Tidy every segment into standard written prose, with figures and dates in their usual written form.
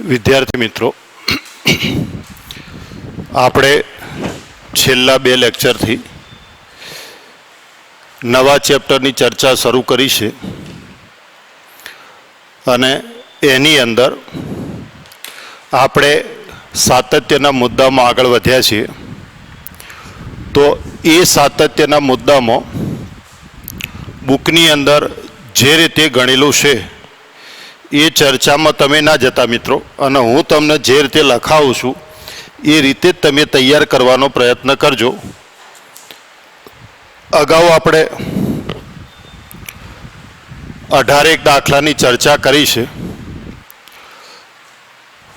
વિદ્યાર્થી મિત્રો, આપણે છેલ્લા 2 લેક્ચરથી નવા ચેપ્ટરની ચર્ચા શરૂ કરી છે અને એની અંદર આપણે સાતત્યના મુદ્દામાં આગળ વધ્યા છીએ. તો એ સાતત્યના મુદ્દામાં બુકની અંદર જે રીતે ગણેલું છે એ ચર્ચામાં તમે ના જતા મિત્રો, અને હું તમને જે રીતે લખાવું છું એ રીતે જ તમે તૈયાર કરવાનો પ્રયત્ન કરજો. અગાઉ આપણે 18 દાખલાની ચર્ચા કરી છે.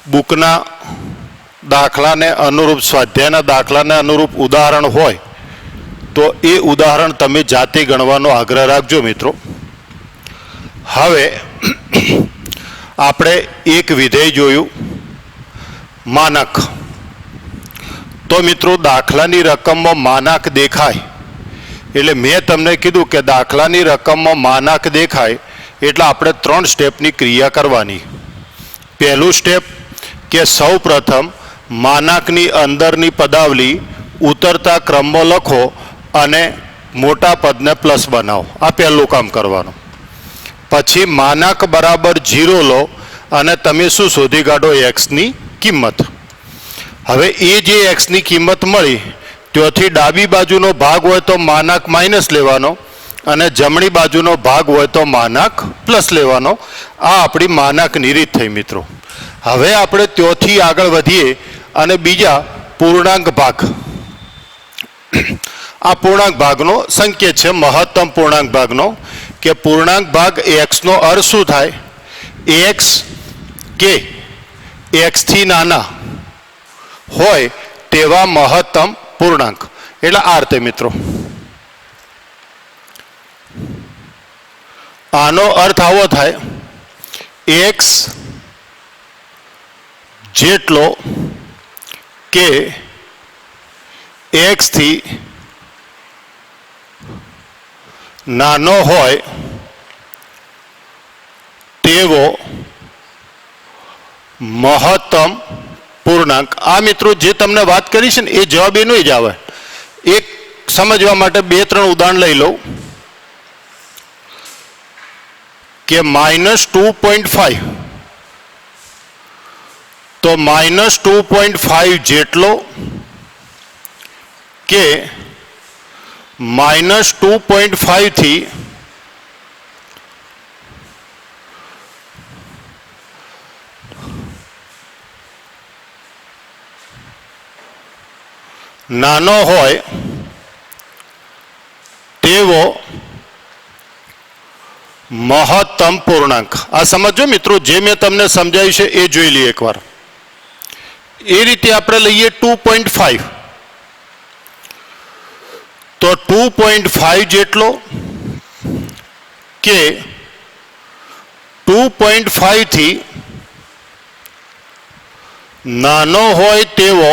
બુકના દાખલાને અનુરૂપ, સ્વાધ્યાયના દાખલાને અનુરૂપ ઉદાહરણ હોય તો એ ઉદાહરણ તમે જાતે ગણવાનો આગ્રહ રાખજો મિત્રો. હવે આપણે એક વિધેય જોયું, માનક. તો મિત્રો દાખલાની રકમમાં માનક દેખાય એટલે મેં તમને કીધું કે દાખલાની રકમમાં માનક દેખાય એટલે આપણે 3 સ્ટેપની ક્રિયા કરવાની. પહેલું સ્ટેપ કે સૌ પ્રથમ માનકની અંદરની પદાવલી ઉતરતા ક્રમમાં લખો અને મોટા પદને પ્લસ બનાવો. આ પહેલું કામ કરવાનું. પછી માનક બરાબર 0 લો અને તમે શું શોધી કાઢો? એક્સની કિંમત. હવે એ જે એક્સની કિંમત મળી ત્યાંથી ડાબી બાજુનો ભાગ હોય તો માનક માઇનસ લેવાનો અને જમણી બાજુનો ભાગ હોય તો માનક પ્લસ લેવાનો. આ આપણી માનકની રીત થઈ મિત્રો. હવે આપણે ત્યાંથી આગળ વધીએ અને બીજા પૂર્ણાંક ભાગ. આ પૂર્ણાંક ભાગનો સંકેત છે, મહત્તમ પૂર્ણાંક ભાગનો, કે પૂર્ણાંક ભાગ એક્સનો અર્થ શું થાય? એક્સ કે એક્સથી નાના હોય તેવા મહત્તમ પૂર્ણાંક. એટલે આ રીતે મિત્રો. આનો અર્થ આવો થાય, એક્સ જેટલો કે એક્સથી નાનો હોય તેવો મહત્તમ પૂર્ણાંક. આ મિત્રો જે તમને વાત કરી છે ને એ જવાબ એનો જ આવે. એક સમજવા માટે 2-3 ઉદાહરણ લઈ લઉં કે -2.5. તો -2.5 જેટલો કે -2.5 થી નાનો હોય તેવો મહત્તમ પૂર્ણાંક. આ સમજો મિત્રો, જે મેં તમને સમજાવ્યું છે એ જોઈ લઈએ એકવાર. એ રીતે આપણે લઈએ 2.5. તો 2.5 જેટલો કે 2.5 થી નાનો હોય તેવો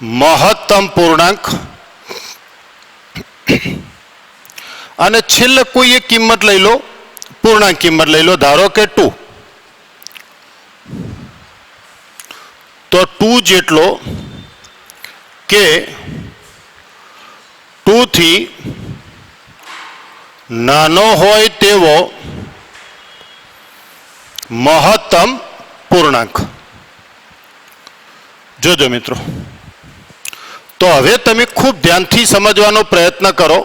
મહત્તમ પૂર્ણાંક. અને છેલ્લે કોઈ એક કિંમત લઈ લો, પૂર્ણાંક કિંમત લઈ લો, ધારો કે 2. તો 2 જેટલો કે 2 થી નાનો હોય તેવો મહત્તમ પૂર્ણાંક. જોજો મિત્રો. તો હવે તમે ખૂબ ધ્યાનથી સમજવાનો પ્રયત્ન કરો.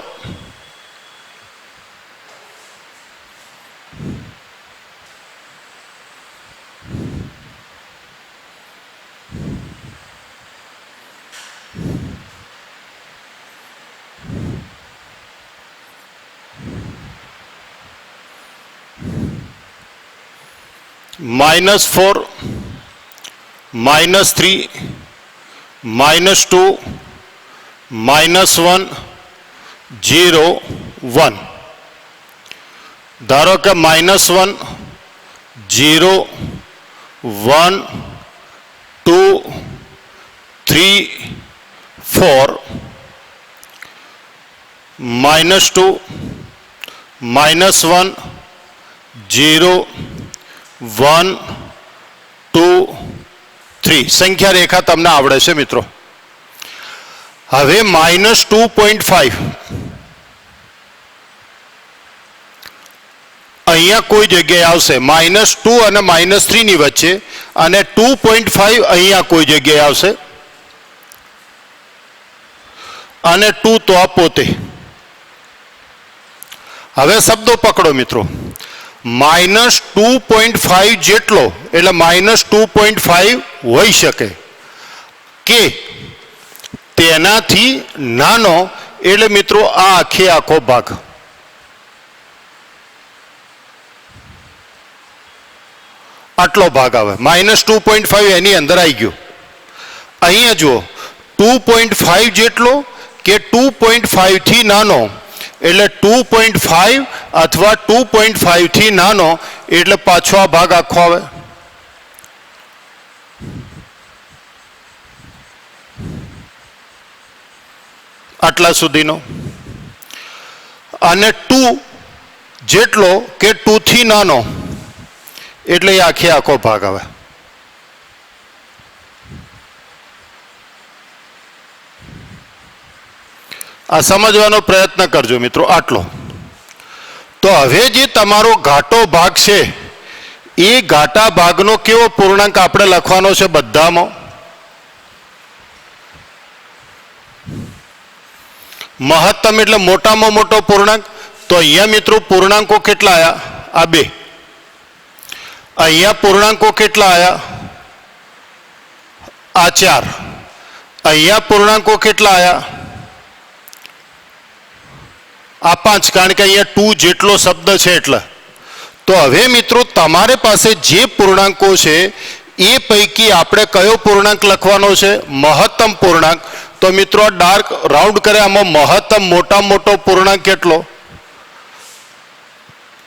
-4, -3, -2, -1, 0, 1. ધારો કે -1, 0, 1, 2, 3, 4, -2, -1, 0, 1 2 3 સંખ્યા રેખા તમને આવડે છે મિત્રો. હવે -2.5 અહીંયા કોઈ જગ્યાએ આવશે -2 અને -3 ની વચ્ચે, અને 2.5 અહીંયા કોઈ જગ્યાએ આવશે, અને 2 તો આ પોતે. હવે શબ્દો પકડો મિત્રો. -2.5 જેટલો એટલે -2.5 હોઈ શકે, કે તેનાથી નાનો એટલે મિત્રો આ આખે આખો ભાગ. આટલો ભાગ આવે, -2.5 એની અંદર આવી ગયો. અહીંયા જુઓ 2.5 જેટલો કે 2.5 થી નાનો એટલે 2.5 અથવા 2.5 થી નાનો એટલે પાછો આ ભાગ આખો આવે. આટલા સુધીનો. અને 2 જેટલો કે 2 થી નાનો એટલે એ આખે આખો ભાગ આવે. આ સમજવાનો પ્રયત્ન કરજો મિત્રો. આટલો. તો હવે જે તમારો ઘાટો ભાગ છે એ ઘાટા ભાગનો કેવો પૂર્ણાંક આપણે લખવાનો છે બધામાં? મહત્તમ એટલે મોટામાં મોટો પૂર્ણાંક. તો અહીંયા મિત્રો પૂર્ણાંકો કેટલા આવ્યા? આ 2. અહીંયા પૂર્ણાંકો કેટલા આવ્યા? આ 4. અહીંયા પૂર્ણાંકો કેટલા આવ્યા? આ 5, કારણ કે અહીંયા 2 જેટલો શબ્દ છે એટલે. તો હવે મિત્રો તમારે પાસે જે પૂર્ણાંકો છે એ પૈકી આપણે કયો પૂર્ણાંક લખવાનો છે? મહત્તમ પૂર્ણાંક. તો મિત્રો ડાર્ક રાઉન્ડ કરે, આમાં મહત્તમ મોટામાં મોટો પૂર્ણાંક કેટલો?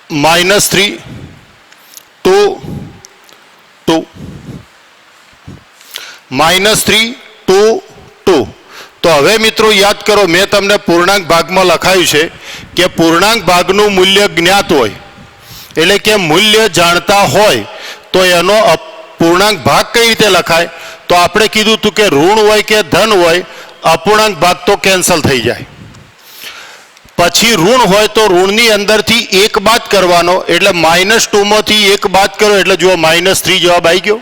-3 2 2 -3 2 2. તો હવે મિત્રો યાદ કરો, મેં તમને પૂર્ણાંક ભાગમાં લખાયું છે કે પૂર્ણાંક ભાગનું મૂલ્ય જ્ઞાત હોય એટલે કે મૂલ્ય જાણતા હોય તો એનો પૂર્ણાંક ભાગ કઈ રીતે લખાય? તો આપણે કીધું હતું કે ઋણ હોય કે ધન હોય, અપૂર્ણાંક ભાગ તો કેન્સલ થઈ જાય. પછી ઋણ હોય તો ઋણની અંદરથી 1 બાદ કરવાનો, એટલે -2 માંથી 1 બાદ કરો એટલે જુઓ -3 જવાબ આવી ગયો.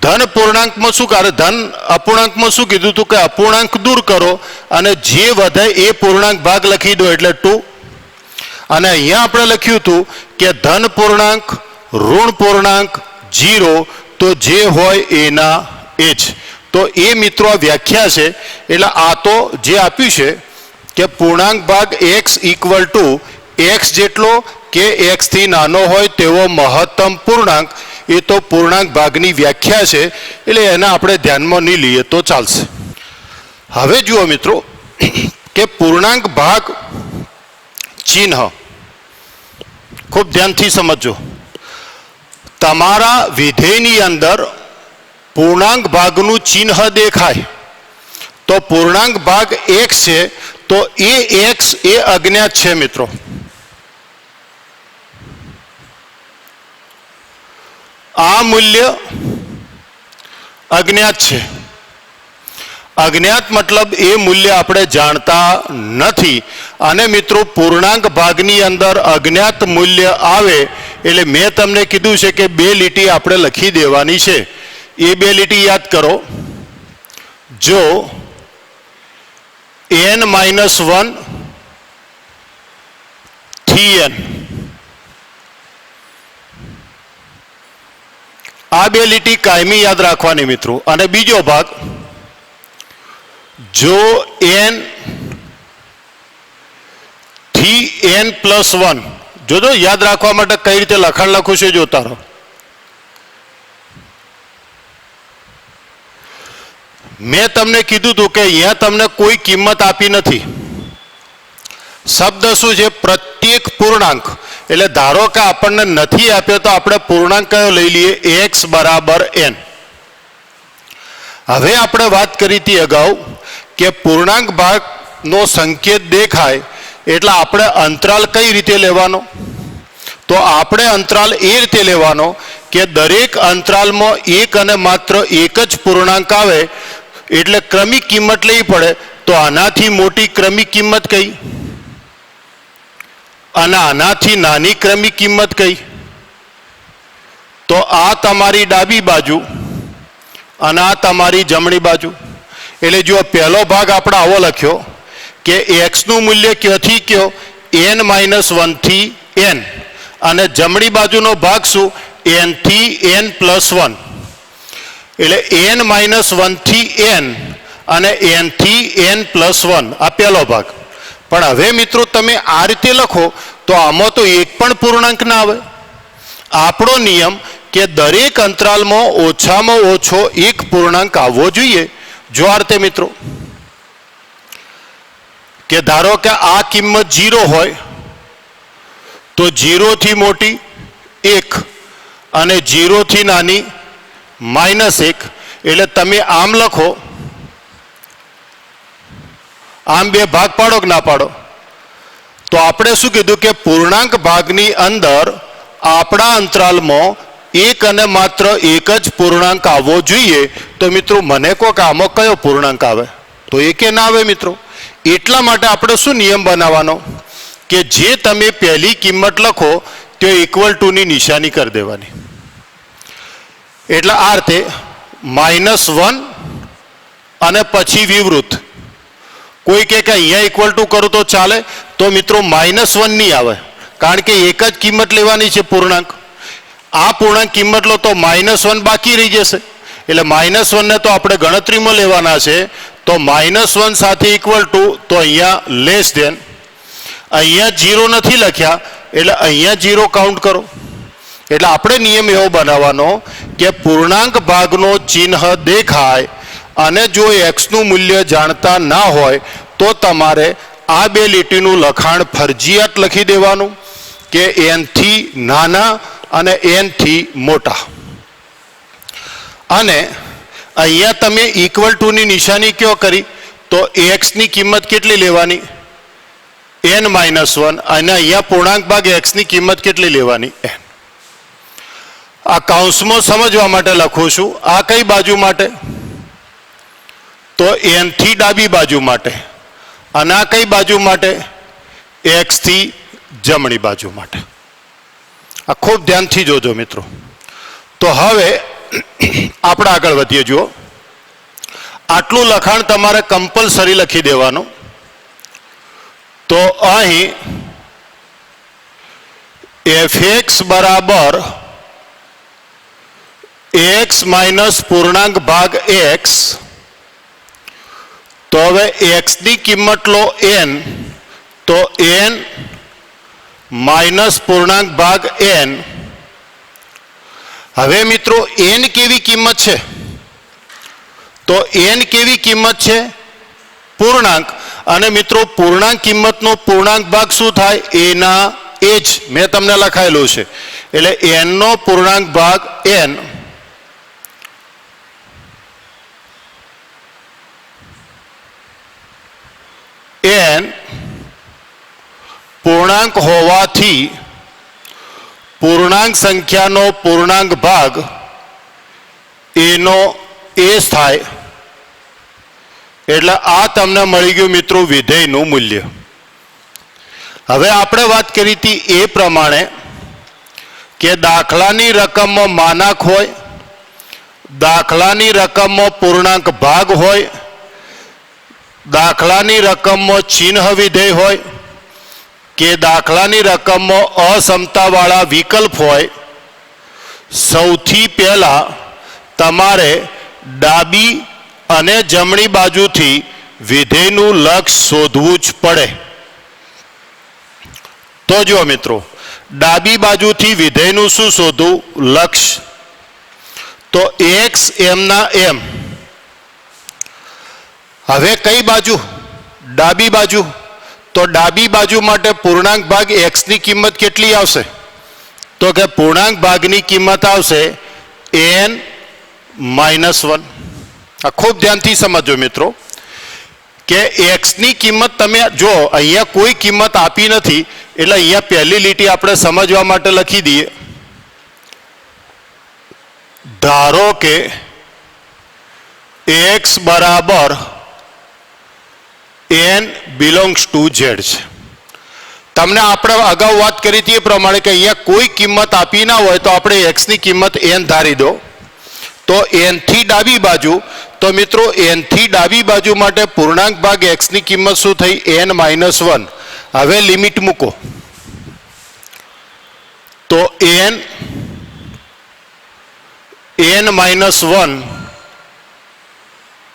ધન પૂર્ણાંકમાં શું કરે? ધન અપૂર્ણાંકમાં શું કીધું હતું કે અપૂર્ણાંક દૂર કરો અને જે વધે એ પૂર્ણાંક ભાગ લખી દો એટલે 2. અને અહીંયા આપણે લખ્યું હતું કે ધન પૂર્ણાંક ઋણ પૂર્ણાંક 0, તો જે હોય એના એ જ. તો એ મિત્રો આ વ્યાખ્યા છે. એટલે આ તો જે આપ્યું છે કે પૂર્ણાંક ભાગ x = x જેટલો કે x થી નાનો હોય તેવો મહત્તમ પૂર્ણાંક, એ તો પૂર્ણાંક ભાગની વ્યાખ્યા છે. એટલે એને આપણે ધ્યાનમાં નહીં લઈએ તો ચાલશે. હવે જુઓ મિત્રો કે પૂર્ણાંક ભાગ ચિહ્ન ખૂબ ધ્યાનથી સમજો. તમારા વિધેયની અંદર પૂર્ણાંક ભાગનું ચિહ્ન દેખાય તો પૂર્ણાંક ભાગ x છે, તો એ x એ અજ્ઞાત છે મિત્રો. આ મૂલ્ય અજ્ઞાત છે. અજ્ઞાત મતલબ એ મૂલ્ય આપણે જાણતા નથી. અને મિત્રો પૂર્ણાંક ભાગની અંદર અજ્ઞાત મૂલ્ય આવે એટલે મેં તમને કીધું છે કે 2 લીટી આપણે લખી દેવાની છે. એ 2 લીટી યાદ કરો. જો n-1 થી n, આ 2 લીટી કાયમી યાદ રાખવાની મિત્રો. અને બીજો ભાગ, જો n થી n+1, જોજો યાદ રાખવા માટે કઈ રીતે લખાણ લખું છે જોતા રહો. મેં તમને કીધું હતું કે અહીંયા તમને કોઈ કિંમત આપી નથી. શબ્દ શું છે? પ્રત્યેક પૂર્ણાંક. એટલે ધારો કે આપણને નથી આપ્યો તો આપણે પૂર્ણાંક કયો લઈ લઈએ? x = n. હવે આપણે વાત કરી હતી અગાઉ કે પૂર્ણાંક ભાગનો સંકેત દેખાય એટલે આપણે અંતરાલ કઈ રીતે લેવાનો? તો આપણે અંતરાલ એ રીતે લેવાનો કે દરેક અંતરાલમાં એક અને માત્ર એક જ પૂર્ણાંક આવે એટલે ક્રમિક કિંમત લેવી પડે. તો આનાથી મોટી ક્રમિક કિંમત કઈ અને આનાથી નાની ક્રમિક કિંમત કઈ? તો આ તમારી ડાબી બાજુ અને આ તમારી જમણી બાજુ. એટલે જો પહેલો ભાગ આપણે આવો લખ્યો કે x નું મૂલ્ય ક્યાંથી કયો n-1 થી n અને જમણી બાજુનો ભાગ શું n થી n+1 એટલે n-1 થી n અને n થી n+1 આ પહેલો ભાગ. પણ હવે મિત્રો તમે આ રીતે લખો તો આમાં તો એક પણ પૂર્ણાંક ના આવે. આપણો નિયમ કે દરેક અંતરાલમાં ઓછામાં ઓછો એક પૂર્ણાંક આવવો જોઈએ. જો આ રીતે મિત્રો કે ધારો કે આ કિંમત 0 હોય તો 0 થી મોટી 1 અને 0 થી નાની -1. એટલે તમે આમ લખો, આમ બે ભાગ પાડો કે ના પાડો? તો આપણે શું કીધું કે પૂર્ણાંક ભાગની અંદર આપણા અંતરાલમાં એક અને માત્ર એક જ પૂર્ણાંક આવવો જોઈએ. તો મિત્રો મને કહો કે આમાં કયો પૂર્ણાંક આવે? તો એકે ના આવે મિત્રો. એટલા માટે આપણે શું નિયમ બનાવવાનો કે જે તમે પહેલી કિંમત લખો તે = ની નિશાની કરી દેવાની. એટલે આ રીતે -1 અને પછી વિવૃત. કોઈ કે અહીંયા = કરું તો ચાલે? તો મિત્રો -1 નહીં આવે, કારણ કે એક જ કિંમત લેવાની છે પૂર્ણાંક. આ પૂર્ણાંક કિંમત લો તો -1 બાકી રહી જશે. એટલે -1 ને તો આપણે ગણતરીમાં લેવાના છે. તો -1 સાથે = તો અહીંયા લેસ ધેન. અહીંયા 0 નથી લખ્યા એટલે અહીંયા 0 કાઉન્ટ કરો. એટલે આપણે નિયમ એવો બનાવવાનો કે પૂર્ણાંક ભાગનો ચિહ્ન દેખાય અને જો x નું મૂલ્ય જાણતા ના હોય તો તમારે આ બે લીટીનું લખાણ ફરજિયાત લખી દેવાનું કે n થી નાના અને n થી મોટા. અને અહીંયા તમે = ની નિશાની કયો કરી? તો x ની કિંમત કેટલી લેવાની? n-1. અને અહીંયા પૂર્ણાંક ભાગ x ની કિંમત કેટલી લેવાની? n. આ કૌંસમાં સમજવા માટે લખું છું. આ કઈ બાજુ માટે? તો n થી ડાબી બાજુ માટે. અને આ કઈ બાજુ માટે? x થી જમણી બાજુ માટે. આ ખૂબ ધ્યાનથી જોજો મિત્રો. તો હવે આપણે આગળ વધીએ. જુઓ, આટલું લખાણ તમારે કમ્પલસરી લખી દેવાનું. તો અહીં fx બરાબર x માઇનસ પૂર્ણાંક ભાગ x. તો હવે x ની કિંમત લો n, તો n માઇનસ પૂર્ણાંક ભાગ n. હવે મિત્રો n કેવી કિંમત છે? તો n કેવી કિંમત છે? પૂર્ણાંક. અને મિત્રો પૂર્ણાંક કિંમતનો પૂર્ણાંક ભાગ શું થાય? એના એ જ મેં તમને લખાયેલું છે. એટલે n નો પૂર્ણાંક ભાગ n n પૂર્ણાંક હોવાથી પૂર્ણાંક સંખ્યાનો પૂર્ણાંક ભાગ એનો એ થાય. એટલે આ તમને મળી ગયું મિત્રો વિધેયનું મૂલ્ય. હવે આપણે વાત કરી હતી એ પ્રમાણે કે દાખલાની રકમમાં માનાક હોય, દાખલાની રકમમાં પૂર્ણાંક ભાગ હોય, દાખલાની રકમમાં ચિહ્ન વિધેય હોય કે દાખલાની રકમમાં અસમતાવાળા વિકલ્પ હોય. સૌથી પહેલા તમારે ડાબી અને જમણી બાજુથી વિધેયનું લક્ષ શોધવું જ પડે. તો જો મિત્રો, ડાબી બાજુથી વિધેયનું શું શોધવું? લક્ષ. તો x એમના એમ. હવે કઈ બાજુ? ડાબી બાજુ. તો ડાબી બાજુ માટે પૂર્ણાંક ભાગ x ની કિંમત કેટલી આવશે? તો કે પૂર્ણાંક ભાગની કિંમત આવશે n-1. આ ખૂબ ધ્યાનથી સમજો મિત્રો કે x ની કિંમત તમે જો અહીંયા કોઈ કિંમત આપી નથી એટલે અહીંયા પહેલી લીટી આપણે સમજવા માટે લખી દઈએ. ધારો કે x બરાબર n બિલોંગ્સ ટુ z છે. તમને આપણે અગાઉ વાત કરી હતી એ પ્રમાણે કે અહીંયા કોઈ કિંમત આપી ના હોય તો આપણે x ની કિંમત n ધારી દો. તો n થી ડાબી બાજુ, તો મિત્રો n થી ડાબી બાજુ માટે પૂર્ણાંક ભાગ x ની કિંમત શું થઈ? n-1. હવે લિમિટ મૂકો તો n-1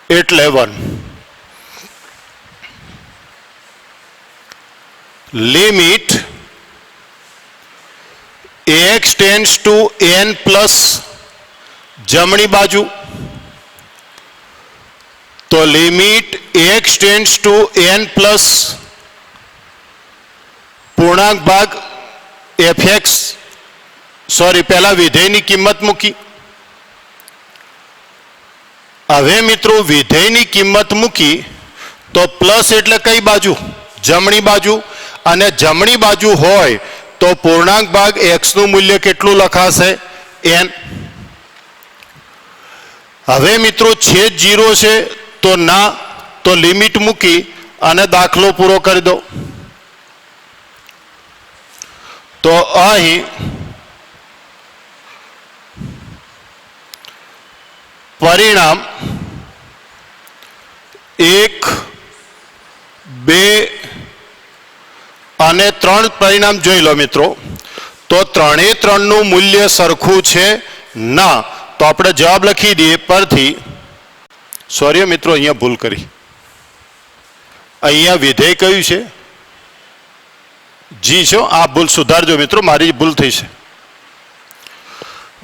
એટલે 1. Limit x tends to n plus જમણી બાજુ, તો limit x tends to n plus પૂર્ણાંક ભાગ fx, સોરી પહેલા વિધેયની કિંમત મૂકી. હવે મિત્રો વિધેયની કિંમત મૂકી તો પ્લસ એટલે કઈ બાજુ? જમણી બાજુ. અને જમણી બાજુ હોય તો પૂર્ણાંક ભાગ x નું મૂલ્ય કેટલું લખાશે? n. હવે મિત્રો છેદ 0 છે તો ના, તો લિમિટ મૂકી અને દાખલો પૂરો કરી દો. તો અહીં પરિણામ 1, 2 અને 3 પરિણામ જોઈ લો મિત્રો. તો 3 નું મૂલ્ય સરખું છે ના, તો આપણે જવાબ લખી દઈએ પરથી. સોરી મિત્રો, અહીંયા ભૂલ કરી. અહીંયા વિધેય કયું છે? જી છો. આ ભૂલ સુધારજો મિત્રો, મારી ભૂલ થઈ છે.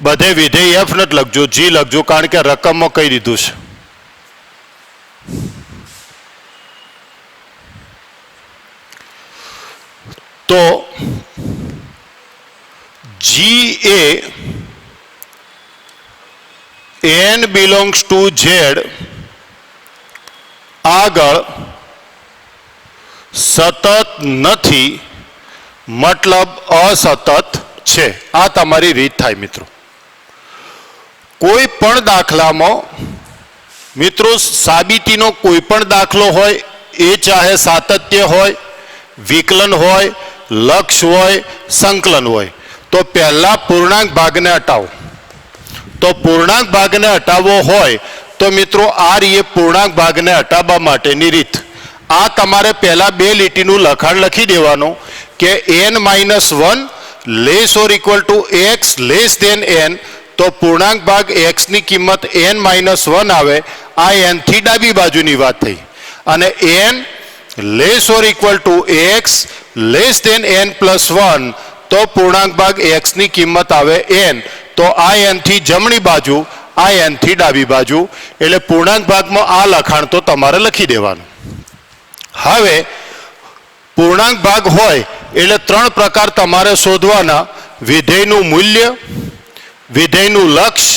બધે વિધેય f નથી લખજો, જી લખજો, કારણ કે રકમમાં કહી દીધું છે. તો g A n belongs to z આગળ સતત નથી, મતલબ અસતત છે. આ તમારી રીત થાય મિત્રો. કોઈ પણ દાખલામાં મિત્રો સાબિતીનો કોઈ પણ દાખલો હોય, એ ચાહે સાતત્ય હોય, વિકલન હોય, લક્ષ હોય, સંકલન હોય, તો પહેલા પૂર્ણાંક ભાગને હટાવો. તો પૂર્ણાંક ભાગને હટાવવો હોય તો મિત્રો આ રીએ પૂર્ણાંક ભાગને હટાવવા માટેની રીત. આ તમારે પહેલા બે લીટીનું લખાણ લખી દેવાનું કે n-1 less or equal to x less than n, તો પૂર્ણાંક ભાગ x ની કિંમત n-1 આવે. આ n થી ડાબી બાજુની વાત થઈ. અને n less or equal to x less than n plus 1, તો પૂર્ણાંક ભાગ x ની કિંમત આવે n. તો આ n થી જમણી બાજુ, આ n થી ડાબી બાજુ, એટલે પૂર્ણાંક ભાગમાં આ લખાણ તો તમારે લખી દેવાનું. હવે પૂર્ણાંક ભાગ હોય એટલે 3 પ્રકાર તમારે શોધવાના: વિધેયનું મૂલ્ય, વિધેયનું લક્ષ,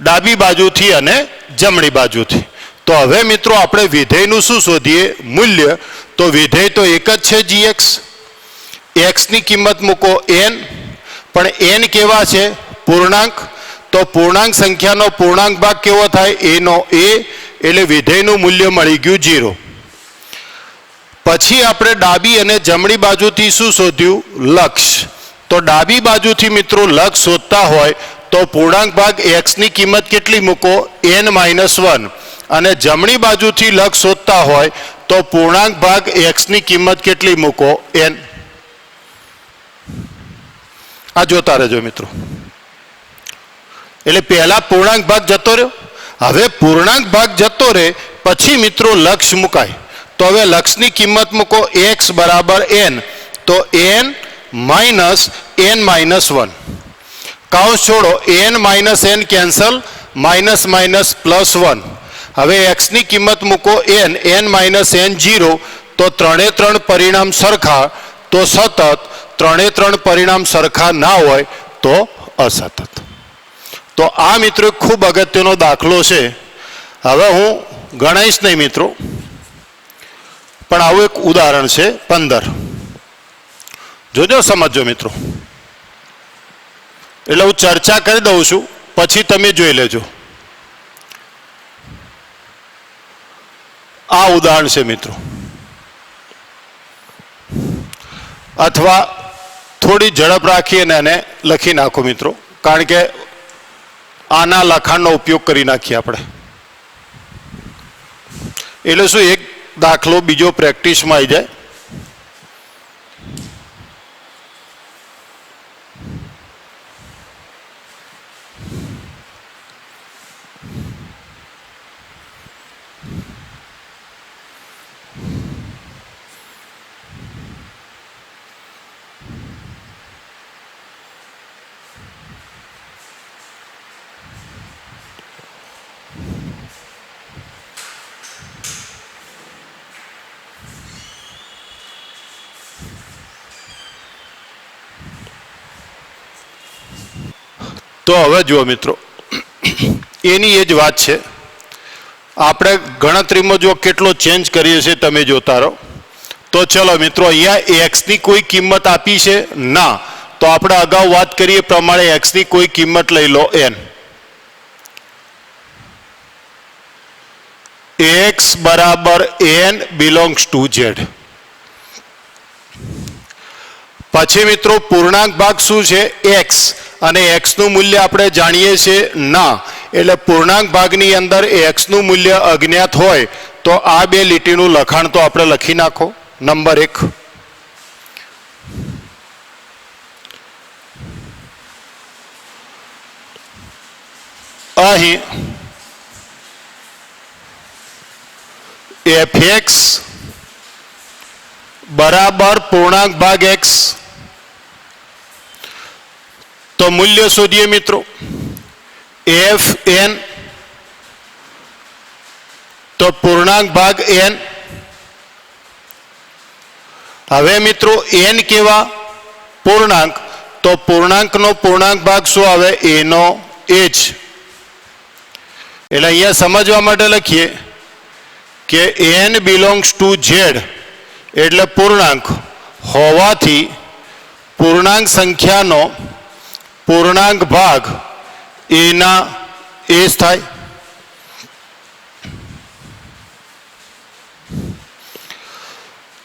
ડાબી બાજુથી અને જમણી બાજુથી. તો હવે મિત્રો આપણે વિધેયનું શું શોધીએ? મૂલ્ય. તો વિધેય તો એક જ છે gx. x ની કિંમત મૂકો n, પણ n કેવા છે? પૂર્ણાંક. તો પૂર્ણાંક સંખ્યાનો પૂર્ણાંક ભાગ કેવો થાય? a નો a, એટલે વિધેયનું મૂલ્ય મળી ગયું 0. પછી આપણે ડાબી અને જમણી બાજુથી શું શોધ્યું? લક્ષ. તો ડાબી બાજુથી મિત્રો લક્ષ શોધતા હોય તો પૂર્ણાંક ભાગ x ની કિંમત કેટલી મૂકો? n-1. અને જમણી બાજુથી લક્ષ શોધતા હોય તો પૂર્ણાંક ભાગ x ની કિંમત કેટલી મૂકો? n. આ જોતા રહેજો મિત્રો. એટલે પહેલા પૂર્ણાંક ભાગ જતો રહ્યો. હવે પૂર્ણાંક ભાગ જતો રહે પછી મિત્રો લક્ષ મુકાય. તો હવે લક્ષની કિંમત મૂકો x બરાબર n, તો n-n-1. કાઉન્સ છોડો, n-n cancel, minus minus plus 1. હવે x ની કિંમત મૂકો n, n-n0. તો 3 પરિણામ સરખા તો સતત, 3 પરિણામ સરખા ના હોય તો અસતત. તો આ મિત્રો ખૂબ અગત્યનો દાખલો છે. હવે હું ગણાઈશ નહીં મિત્રો, પણ આવું એક ઉદાહરણ છે 15. જોજો સમજો મિત્રો, એટલે હું ચર્ચા કરી દઉં છું, પછી તમે જોઈ લેજો. આ ઉદાહરણ છે મિત્રો, અથવા થોડી ઝડપ રાખી અને એને લખી નાખો મિત્રો, કારણ કે આના લખાણનો ઉપયોગ કરી નાખીએ આપણે. એટલે શું, એક દાખલો બીજો પ્રેક્ટિસમાં આવી જાય. તો હવે જુઓ મિત્રો, એની એ જ વાત છે. આપણે ગણતરીમાં જો કેટલો ચેન્જ કરીએ છીએ તમે જોતા રહો. તો ચલો મિત્રો, અહીંયા એક્સની કોઈ કિંમત આપી છે ના, તો આપણે અગાઉ વાત કરીએ પ્રમાણે એક્સની કોઈ કિંમત લઈ લો એન. એક્સ બરાબર એન બિલોંગ્સ ટુ ઝેડ. પછી મિત્રો પૂર્ણાંક ભાગ શું છે? એક્સ. અને એક્સનું મૂલ્ય આપણે જાણીએ છીએ ના, એટલે પૂર્ણાંક ભાગની અંદર એક્સનું મૂલ્ય અજ્ઞાત હોય તો આ બે લીટીનું લખાણ તો આપણે લખી નાખો. નંબર 1. અહીં fx બરાબર પૂર્ણાંક ભાગ એક્સ. તો મૂલ્ય શોધીએ મિત્રો. એફ એન તો પૂર્ણાંક ભાગ એન. હવે મિત્રો એન કેવા? પૂર્ણાંક. તો પૂર્ણાંકનો પૂર્ણાંક ભાગ શું આવે? એનો એ જ. એટલે અહીંયા સમજવા માટે લખીએ કે એન બિલોંગ્સ ટુ ઝેડ એટલે પૂર્ણાંક હોવાથી પૂર્ણાંક સંખ્યાનો પૂર્ણાંક ભાગ એના એ જ થાય.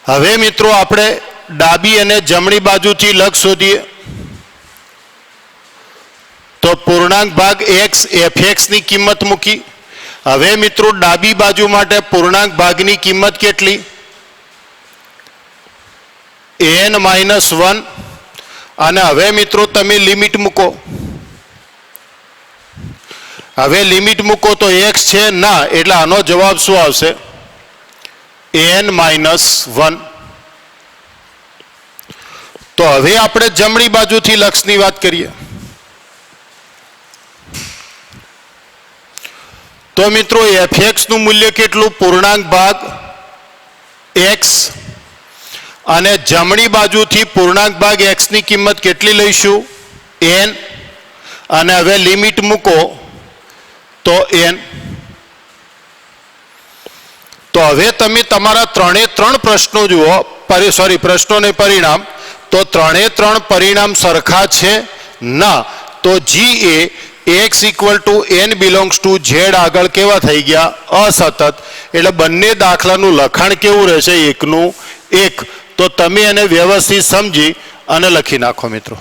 હવે મિત્રો આપણે ડાબી અને જમણી બાજુથી લક્ષ શોધીએ. તો પૂર્ણાંક ભાગ એક્સ fx ની કિંમત મૂકી. હવે મિત્રો ડાબી બાજુ માટે પૂર્ણાંક ભાગની કિંમત કેટલી? n-1. અને હવે મિત્રો તમે લિમિટ મૂકો. હવે લિમિટ મૂકો તો x છે ના, એટલે આનો જવાબ શું આવશે? n-1. તો હવે આપણે જમણી બાજુથી લક્ષની વાત કરીએ. તો મિત્રો fx નું મૂલ્ય કેટલું? પૂર્ણાંક ભાગ x. અને જમણી બાજુથી પૂર્ણાંક ભાગ x ની કિંમત કેટલી લઈશું? n. અને હવે લિમિટ મૂકો તો n. તો હવે તમે તમારા 3 પ્રશ્નો જુઓ, પ્રશ્નોને પરિણામ. તો 3 પરિણામ સરખા છે ના, તો જી એ x = n belongs to Z આગળ કેવા થઈ ગયા? અસતત. એટલે બંને દાખલાનું લખાણ કેવું રહેશે? 1 નું 1. તો તમે એને વ્યવસ્થિત સમજી અને લખી નાખો મિત્રો.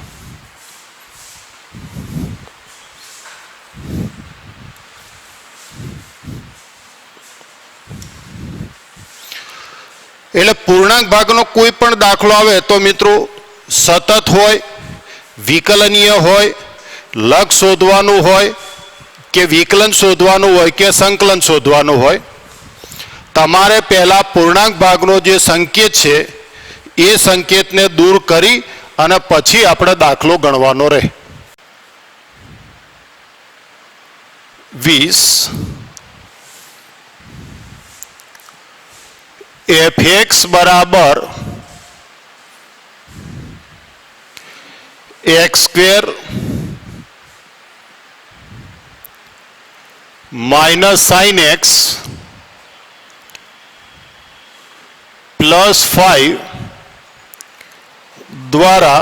એટલે પૂર્ણાંક ભાગનો કોઈ પણ દાખલો આવે તો મિત્રો સતત હોય, વિકલનીય હોય, લક્ષ શોધવાનું હોય કે વિકલન શોધવાનું હોય કે સંકલન શોધવાનું હોય, તમારે પહેલા પૂર્ણાંક ભાગનો જે સંકેત છે એ સંકેતને દૂર કરી અને પછી આપણે દાખલો ગણવાનો રહે. 20 fx બરાબર x² minus sin x plus 5 દ્વારા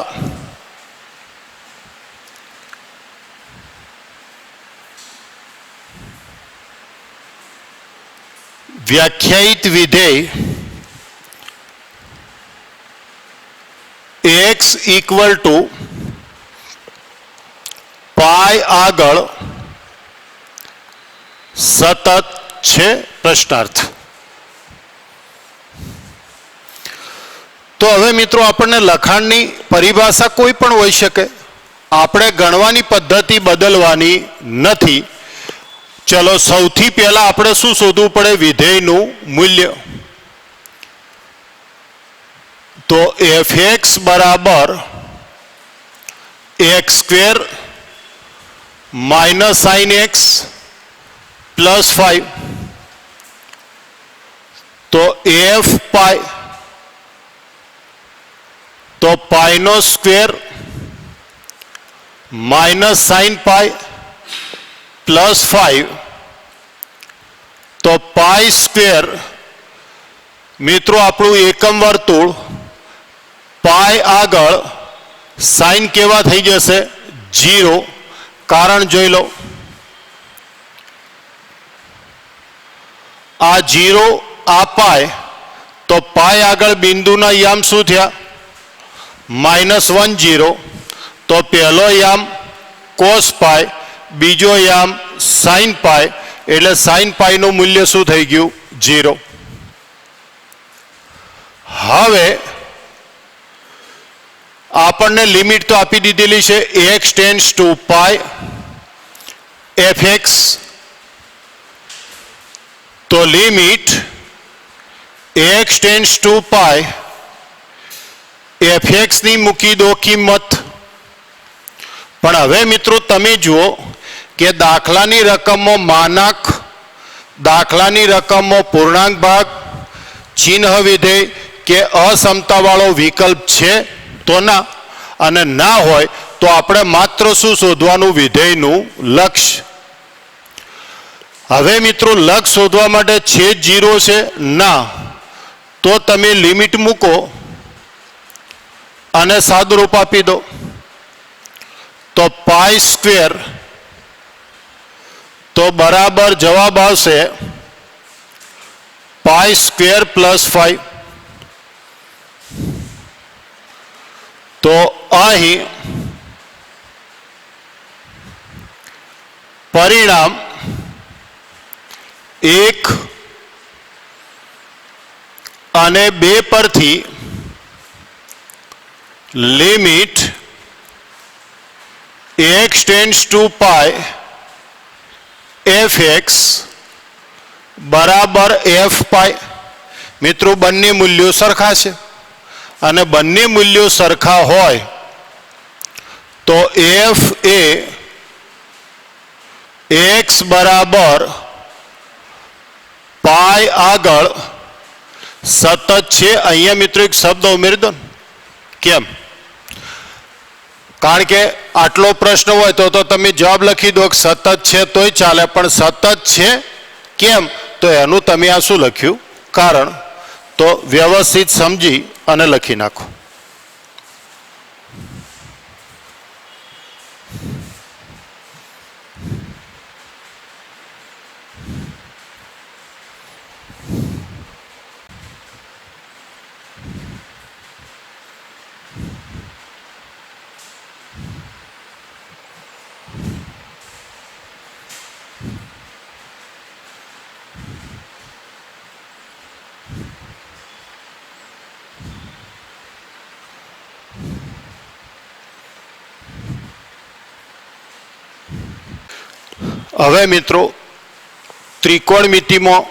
વ્યાખ્યાયિત વિધેય x ઇક્વલ ટુ પાઈ આગળ સતત છે પ્રશ્નાર્થ. તો હવે મિત્રો આપણને લખાણની પરિભાષા કોઈ પણ હોઈ શકે, આપણે ગણવાની પદ્ધતિ બદલવાની નથી. ચલો સૌથી પહેલા આપણે શું શોધવું પડે? વિધેયનું મૂલ્ય. તો fx બરાબર x square minus sine x plus 5. તો f પાઈ, તો પાઈનો square minus sine pi plus 5. તો પાઈ સ્ક્વેર મિત્રો આપણું એકમ વર્તુળ, પાઈ આગળ સાઇન કેવા થઈ જશે? 0. કારણ જોઈ લો, આ 0 આ પાઈ, તો પાઈ આગળ બિંદુના યામ શું થયા? -1 0. તો પહેલો યામ કોસ પાઈ, બીજો યામ સાઇન પાઈ, એટલે સાઇન પાઈનું મૂલ્ય શું થઈ ગયું? 0. હવે આપણને લિમિટ તો આપી દીધેલી છે, x tends to pi fx. તો limit x tends to pi fx ની મૂકી દો કિંમત. પણ હવે મિત્રો તમે જુઓ કે દાખલાની રકમમાં માનાંક, દાખલાની રકમમાં પૂર્ણાંક ભાગ, ચિહ્ન વિધેય કે અસમતાવાળો વિકલ્પ છે તો ના, અને ના હોય તો આપણે માત્ર શું શોધવાનું? વિધેયનું લક્ષ. હવે મિત્રો લક્ષ શોધવા માટે છેદ 0 છે? ના. તો તમે લિમિટ મૂકો અને સાદુરૂપ આપી દો. તો પાઈ સ્ક્વેર, તો બરાબર જવાબ આવશે પાઈ સ્ક્વેર પ્લસ 5. તો અહીં પરિણામ 1 અને 2 પરથી limit x tends to pi fx બરાબર f પાઈ. મિત્રો બંને મૂલ્યો સરખા છે, અને બંને મૂલ્યો સરખા હોય તો f એ x બરાબર પાઈ આગળ સતત છે. અહીંયા મિત્રો એક શબ્દ ઉમેરી દો. કેમ? કારણ કે આટલો પ્રશ્ન હોય તો તમે જવાબ લખી દો કે સતત છે તોય ચાલે, પણ સતત છે કેમ? તો એનું તમે આ શું લખ્યું? કારણ. તો વ્યવસ્થિત સમજી અને લખી નાખો. હવે મિત્રો ત્રિકોણમિતિમાં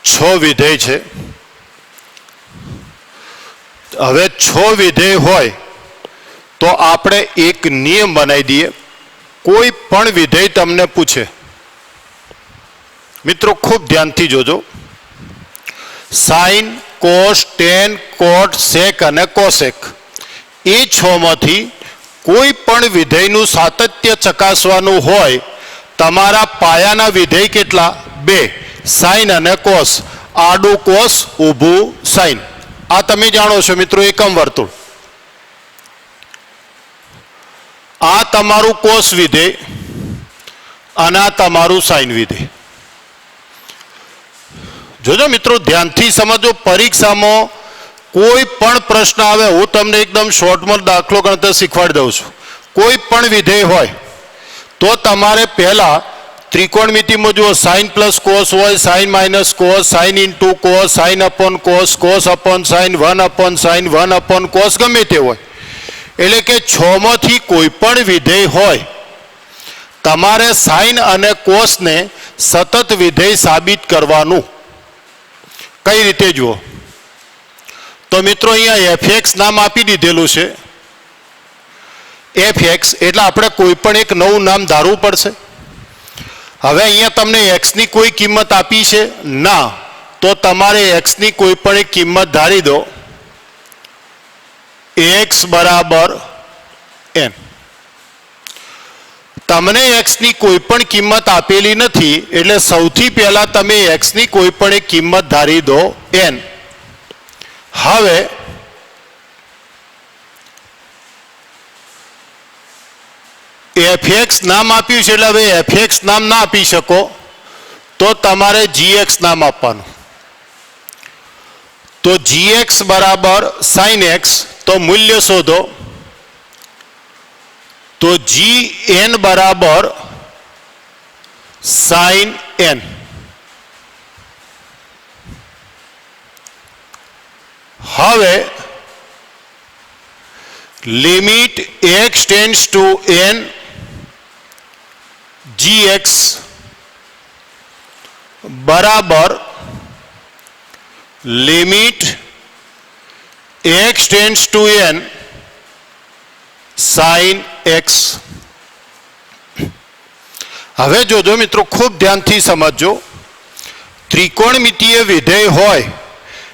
6 વિધેય છે. હવે 6 વિધેય હોય તો આપણે એક નિયમ બનાવી દઈએ. કોઈ પણ વિધેય તમને પૂછે, મિત્રો ખૂબ ધ્યાનથી જોજો, સાઇન, કોસ, ટેન, કોટ, સેક અને કોસેક, એ 6 માંથી કોઈ પણ વિધેયનું સાતત્ય ચકાસવાનું હોય. તમારા પાયાના વિધેય કેટલા? 2, સાઇન અને કોસ. આડું કોસ, ઊભું સાઇન. આ તમે જાણો છો મિત્રો, એકમ વર્તુળ. તમારું કોસ વિધેય અને આ તમારું સાઇન વિધેય. જોજો મિત્રો, ધ્યાનથી સમજો. પરીક્ષામાં કોઈ પણ પ્રશ્ન આવે, હું તમને એકદમ શોર્ટમાં દાખલો ગણતર શીખવાડી દઉં છું. કોઈ પણ વિધેય હોય તો તમારે પહેલા ત્રિકોણમિતિમાં જુઓ, સાઇન પ્લસ કોસ હોય, sine minus cos, sine into cos, sine upon cos, cos upon sine, 1 upon sine, 1 upon cos, ગમે તે હોય. એટલે કે 6 માંથી કોઈ પણ વિધેય હોય તમારે સાઇન અને કોસને સતત વિધેય સાબિત કરવાનું. કઈ રીતે જુઓ તો મિત્રો, અહીંયા એફએક્સ નામ આપી દીધેલું છે. એફએક્સ એટલે આપણે કોઈ પણ એક નવું નામ ધારવું પડશે. હવે અહીંયા તમને એક્સની કોઈ કિંમત આપી છે ના, તો તમારે એક્સની કોઈ પણ એક કિંમત ધારી દો. એક્સ બરાબર એન. તમને એક્સની કોઈ પણ કિંમત આપેલી નથી, એટલે સૌથી પહેલા તમે એક્સની કોઈ પણ એક કિંમત ધારી દો એન. હવે એફએક્સ નામ આપ્યું છે, એટલે હવે એફએક્સ નામ ના આપી શકો તો તમારે જીએક્સ નામ આપવાનું. તો જીએક્સ બરાબર સાઇન એક્સ, તો મૂલ્ય શોધો. તો જી એન બરાબર સાઇન એન. હવે limit x tends to n gx બરાબર limit x tends to n sin x. હવે જોજો મિત્રો, ખૂબ ધ્યાનથી સમજજો. ત્રિકોણમિતિય વિધેય હોય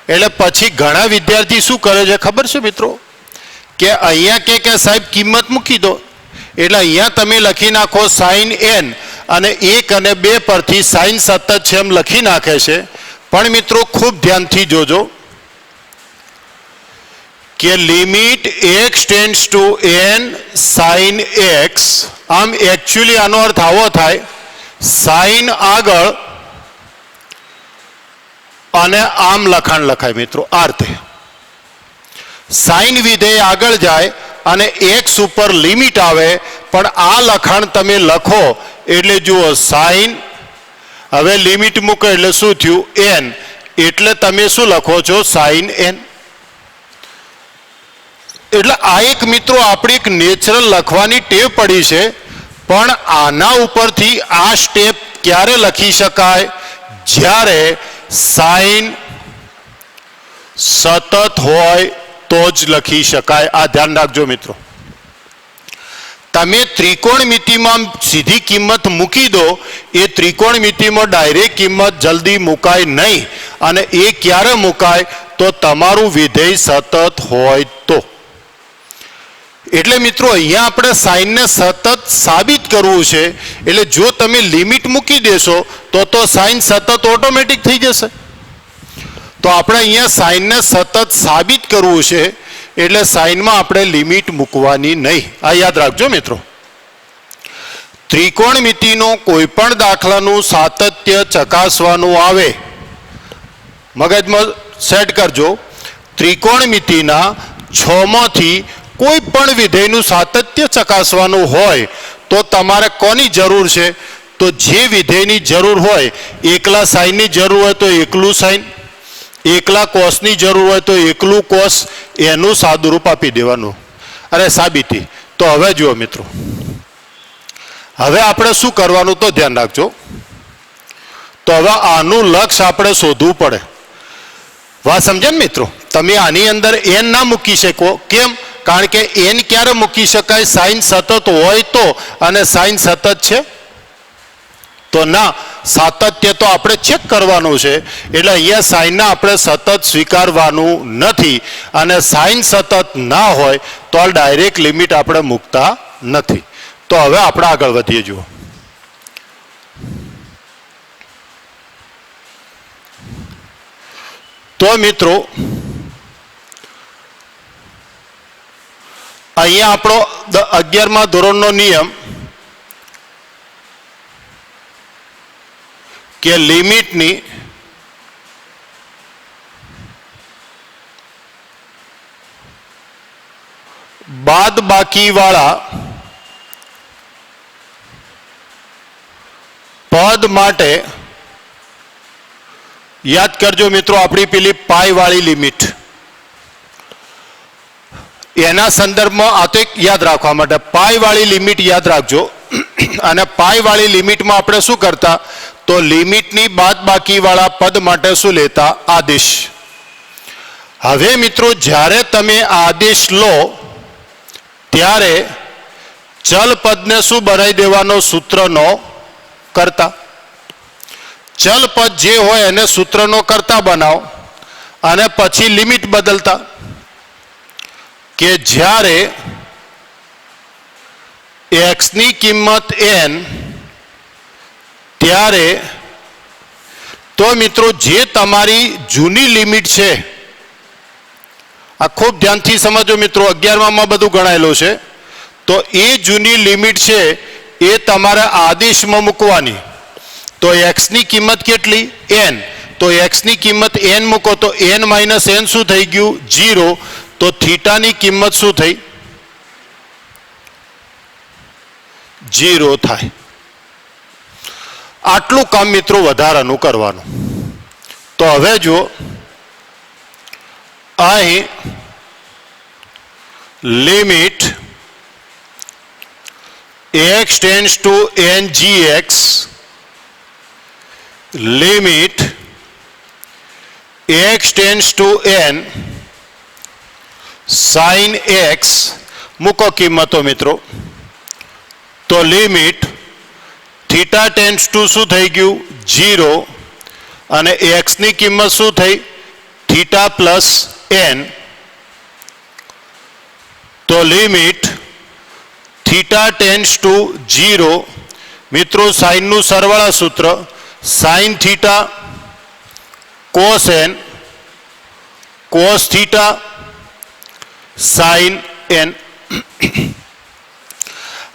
એટલે પછી ઘણા વિદ્યાર્થી શું કરે છે ખબર છે મિત્રો, કે અહીંયા કે સાહેબ કિંમત મૂકી દો, એટલે અહીંયા તમે લખી નાખો સાઇન એન અને 1 અને 2 પરથી સાઇન સતત છે એમ લખી નાખે છે. પણ મિત્રો ખૂબ ધ્યાનથી જોજો કે limit x tends to n sine x, આમ એકચ્યુઅલી આનો અર્થ આવો થાય, સાઇન આગળ અને આમ લખાણ લખાય મિત્રો. આ રીતે સાઇન વિધેય આગળ જાય અને એક્સ ઉપર લિમિટ આવે, પણ આ લખાણ તમે લખો એટલે જુઓ સાઇન, હવે લિમિટ મૂકો એટલે શું થયું એન, એટલે તમે શું લખો છો સાઇન એન. એટલે આ એક મિત્રો આપણી એક નેચરલ લખવાની ટેવ પડી છે, પણ આના ઉપરથી આ સ્ટેપ ક્યારે લખી શકાય, જ્યારે સાઇન સતત હોય તો જ લખી શકાય. આ ધ્યાન રાખજો મિત્રો. તમે ત્રિકોણમિતિમાં સીધી કિંમત મૂકી દો, એ ત્રિકોણમિતિમાં ડાયરેક્ટ કિંમત જલ્દી મુકાય નહીં. અને એ ક્યારે મુકાય, તો તમારું વિધેય સતત હોય તો. એટલે મિત્રો અહીંયા આપણે સાઇનને સતત સાબિત કરવું છે, એટલે જો તમે લિમિટ મૂકી દેશો તો સાઇન સતત ઓટોમેટિક થઈ જશે. તો આપણે અહીંયા સાઇનને સતત સાબિત કરવું છે, એટલે સાઇનમાં આપણે લિમિટ મૂકવાની નહીં. આ યાદ રાખજો મિત્રો. ત્રિકોણમિતિનો કોઈ પણ દાખલાનું સાતત્ય ચકાસવાનું આવે, મગજમાં સેટ કરજો. ત્રિકોણમિતિના 6 માંથી કોઈ પણ વિધેયનું સાતત્ય ચકાસવાનું હોય તો તમારે કોની જરૂર છે, તો જે વિધેયની જરૂર હોય, એકલા સાઇનની જરૂર હોય તો એકલું સાઇન, એકલા કોસની જરૂર હોય તો એકલું કોસ, એનું સાદુરૂપ આપી દેવાનું. અરે સાબિતી. તો હવે જુઓ મિત્રો, હવે આપણે શું કરવાનું તો ધ્યાન રાખજો. તો હવે આનું લક્ષ્ય આપણે શોધવું પડે. વાત સમજ્યા ને મિત્રો? તમે આની અંદર એન ના મૂકી શકો. કેમ? કારણ કે એન ક્યારે મૂકી શકાય, સાઇન સતત હોય તો, અને સાઇન સતત છે તો ના. સાતત્ય તો આપણે ચેક કરવાનું છે, એટલે અહીંયા સાઇનને આપણે સતત સ્વીકારવાનું નથી, અને સાઇન સતત ના હોય તો ડાયરેક્ટ લિમિટ આપણે મૂકતા નથી. તો હવે આપણે આગળ વધીએ. જુઓ તો મિત્રો, અહીંયા આપણો 11મા ધોરણનો નિયમ કે લિમિટની બાદબાકીવાળા પદ માટે યાદ કરજો મિત્રો, આપણી પેલી પાઈ વાળી લિમિટ, એના સંદર્ભમાં આ તો એક યાદ રાખવા માટે પાઈ વાળી લિમિટ યાદ રાખજો. અને પાઈ વાળી લિમિટમાં આપણે શું કરતા, તો લિમિટની બાદબાકી વાળા પદ માટે શું લેતા, આદેશ. હવે મિત્રો જ્યારે તમે આદેશ લો ત્યારે ચલ પદને શું બનાવી દેવાનો, સૂત્રનો કરતા. ચલ પદ જે હોય એને સૂત્રનો કરતા બનાવો અને પછી લિમિટ બદલતા કે જ્યારે x ની કિંમત n ત્યારે તો મિત્રો જે તમારી જૂની લિમિટ છે, આ ખૂબ ધ્યાનથી સમજો મિત્રો, 11માં બધું ગણાયેલું છે, તો એ જૂની લિમિટ છે એ તમારે આદેશમાં મૂકવાની. તો x ની કિંમત કેટલી, n, તો x ની કિંમત n મૂકો તો n માઇનસ n શું થઈ ગયું, 0. તો થીટાની કિંમત શું થઈ, 0 થાય. આટલું કામ મિત્રો વધારાનું કરવાનું. તો હવે જો અહીં limit x tends to n gx, limit x tends to n sin x મૂકો કિંમતો મિત્રો, તો લિમિટ થીટા ટેન્ડ્સ ટુ શું થઈ ગયું, 0, અને x ની કિંમત શું થઈ, થીટા પ્લસ n, તો લિમિટ થીટા ટેન્ડ્સ ટુ 0 મિત્રો સાઇનનું સરવાળા સૂત્ર sine theta cos n cos theta sign n.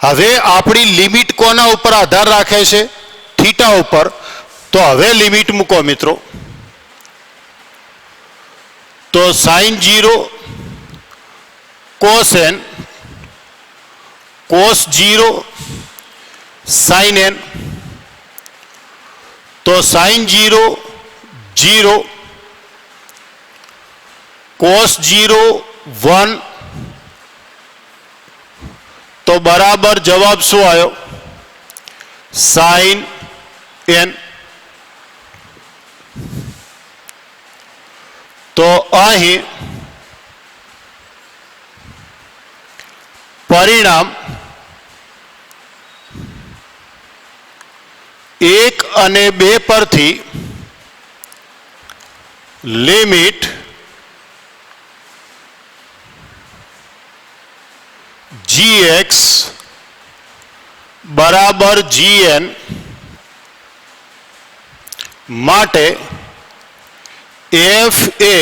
હવે આપણી લિમિટ કોના ઉપર આધાર રાખે છે, થીટા ઉપર. તો હવે લિમિટ મૂકો મિત્રો, તો sine 0 cos n cos 0 sine n, તો સાઇન 0 0 કોસ 0 1, તો બરાબર જવાબ શું આવ્યો, સાઇન n. તો અહીં પરિણામ 1 અને 2 પરથી લિમિટ gx બરાબર gn માટે f એ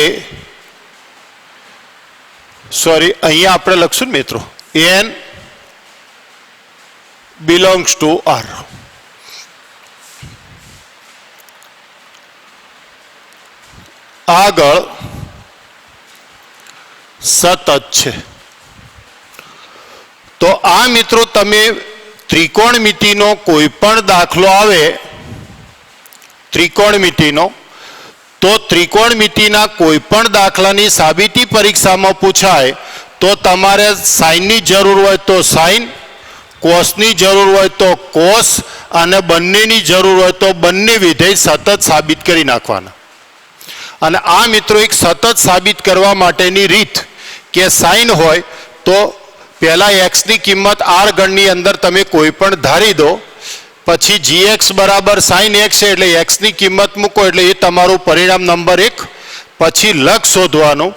સોરી અહીંયા આપણે લખશું મિત્રો n belongs to r. આગળ સતત છે. તો આ મિત્રો તમે ત્રિકોણમિતિનો કોઈ પણ દાખલો આવે ત્રિકોણમિતિનો, તો ત્રિકોણમિતિના કોઈ પણ દાખલાની સાબિતી પરીક્ષામાં પૂછાય તો તમારે સાઇનની જરૂર હોય તો સાઇન, કોસની જરૂર હોય તો કોસ, અને બંનેની જરૂર હોય તો બંને વિધેય સતત સાબિત કરી નાખવાના. અને આ મિત્રો એક સતત સાબિત કરવા માટેની રીત કે સાઇન હોય તો પહેલા x ની કિંમત r ગણની અંદર તમે કોઈ પણ ધારી દો, પછી gx બરાબર sin x છે એટલે x ની કિંમત મૂકો એટલે એ તમારું પરિણામ નંબર 1. પછી લક્ષ શોધવાનું.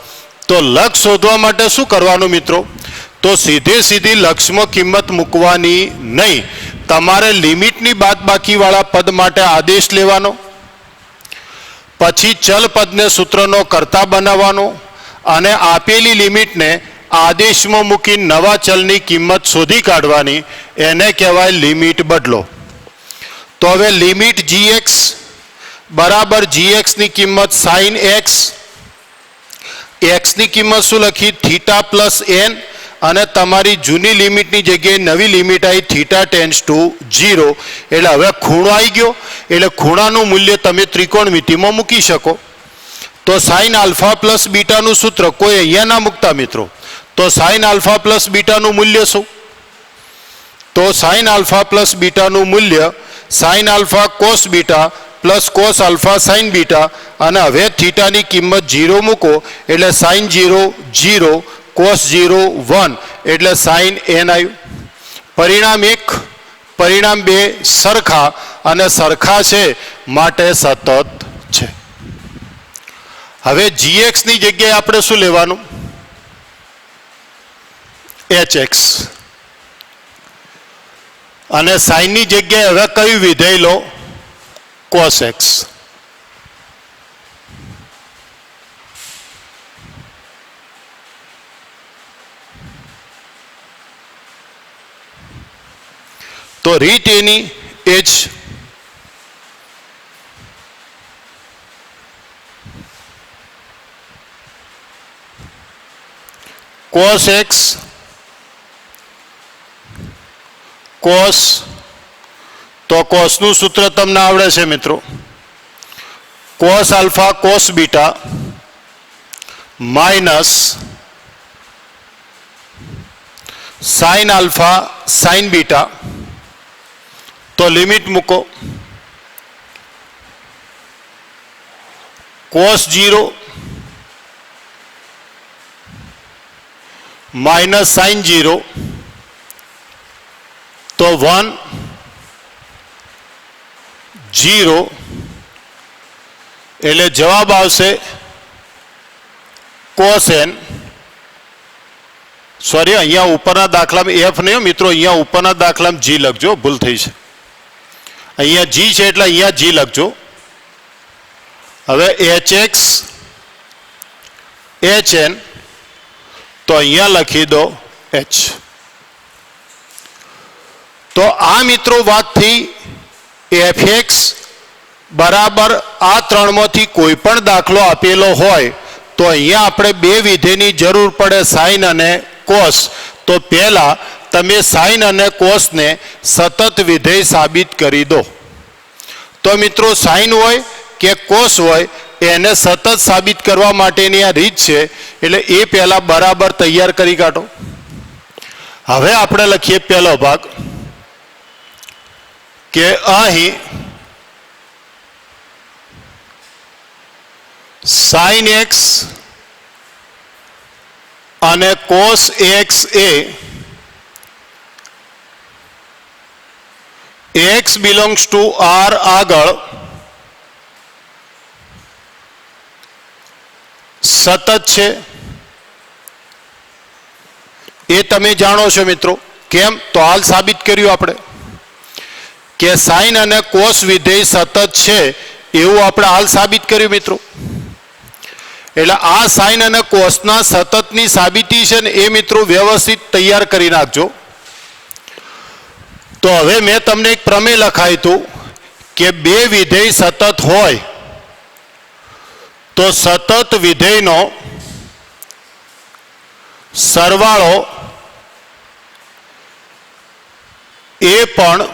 તો લક્ષ શોધવા માટે શું કરવાનું મિત્રો, તો સીધી લક્ષમાં કિંમત મૂકવાની નહીં, તમારે લિમિટની બાદબાકીવાળા પદ માટે આદેશ લેવાનો, પછી ચલ પદને સૂત્રનો કરતા બનાવવાનો, અને આપેલી લિમિટને આદેશમાં મૂકી નવા ચલની કિંમત શોધી કાઢવાની, એને કહેવાય લિમિટ બદલો. તો હવે લિમિટ gx બરાબર gx ની કિંમત sin x, x ની કિંમત શું લખી થીટા પ્લસ n, અને તમારી જૂની લિમિટની જગ્યાએ નવી લિમિટ આવી થીટા ટેન્ડ્સ ટુ 0. એટલે હવે ખૂણો આવી ગયો, એટલે ખૂણાનું મૂલ્ય તમે ત્રિકોણમિતિમાં મૂકી શકો. તો સાઇન આલ્ફા પ્લસ બીટાનું સૂત્ર કોઈ અહીંયા ના મૂકતા મિત્રો. તો સાઇન આલ્ફા પ્લસ બીટાનું મૂલ્ય શું? તો સાઇન આલ્ફા પ્લસ બીટાનું મૂલ્ય sine alpha cos beta plus cos alpha sign beta, અને હવે થીટાની કિંમત 0 મૂકો એટલે સાઇન 0 0, કોસ 0 1, એટલે સાઇન n આવ્યું. પરિણામ 1 પરિણામ 2 સરખા, અને સરખા છે માટે સતત છે. હવે gx ની જગ્યાએ આપણે શું લેવાનું? hx. અને સાઇન ની જગ્યાએ હવે કયું વિધેય લો? cos x. તો રીત એની એ જ cos x cos, તો કોસનું સૂત્ર તમને આવડે છે મિત્રો, cos alpha cos beta minus sine alpha sign beta. તો લિમિટ મૂકો, કોસ 0 માઇનસ સાઇન 0, તો 1 0, એટલે જવાબ આવશે કોસ n. સોરી, અહીંયા ઉપરના દાખલામાં f નહીં મિત્રો, અહીંયા ઉપરના દાખલામાં g લખજો, ભૂલ થઈ છે. અહીંયા g છે એટલે અહીંયા g લખજો. હવે hx hn, તો અહીંયા લખી દો h. તો આ મિત્રો વાત થઈ fx બરાબર આ ત્રણમાંથી કોઈ પણ દાખલો આપેલો હોય તો અહીંયા આપણે બે વિધેયની જરૂર પડે, સાઇન અને કોસ. તો પહેલા તમે સાઇન અને કોસને સતત વિધેય સાબિત કરી દો. તો મિત્રો સાઇન હોય કે કોસ હોય એને સતત સાબિત કરવા માટેની આ રીત છે, એટલે એ પહેલા બરાબર તૈયાર કરી કાઢો. હવે આપણે લખીએ પહેલો ભાગ કે અહીં સાઇન x અને cos x A x belongs to r આગળ સતત છે. એ તમે જાણો છો મિત્રો. કેમ? તો હાલ સાબિત કર્યું આપણે કે સાઇન અને કોસ વિધેય સતત છે એવું આપણે હાલ સાબિત કર્યું મિત્રો. એટલે આ સાઇન અને કોસના સતતની સાબિતી છે ને એ મિત્રો વ્યવસ્થિત તૈયાર કરી નાખજો. તો હવે મેં તમને એક પ્રમેય લખાયું હતું કે બે વિધેય સતત હોય તો સતત વિધેયનો સરવાળો એ પણ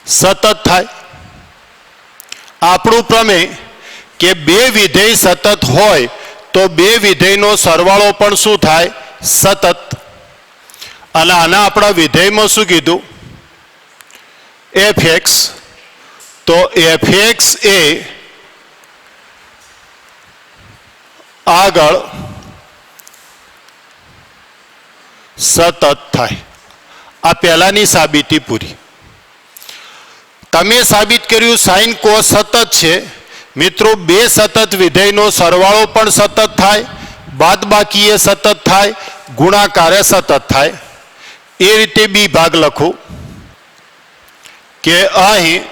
સતત થાય. આપણું પ્રમેય કે બે વિધેય સતત હોય તો બે વિધેયનો સરવાળો પણ શું થાય? સતત. અને આના આપણા વિધેયમાં શું કીધું? fx. તો fx એ આગળ સતત થાય. આ પહેલાની સાબિતી પૂરી. તમે સાબિત કર્યું સાઇન કોસ સતત છે. મિત્રો બે સતત વિધેયનો સરવાળો પણ સતત થાય, બાદબાકી એ સતત થાય, ગુણાકારે સતત થાય. એ રીતે બી ભાગ લખું કે અહીં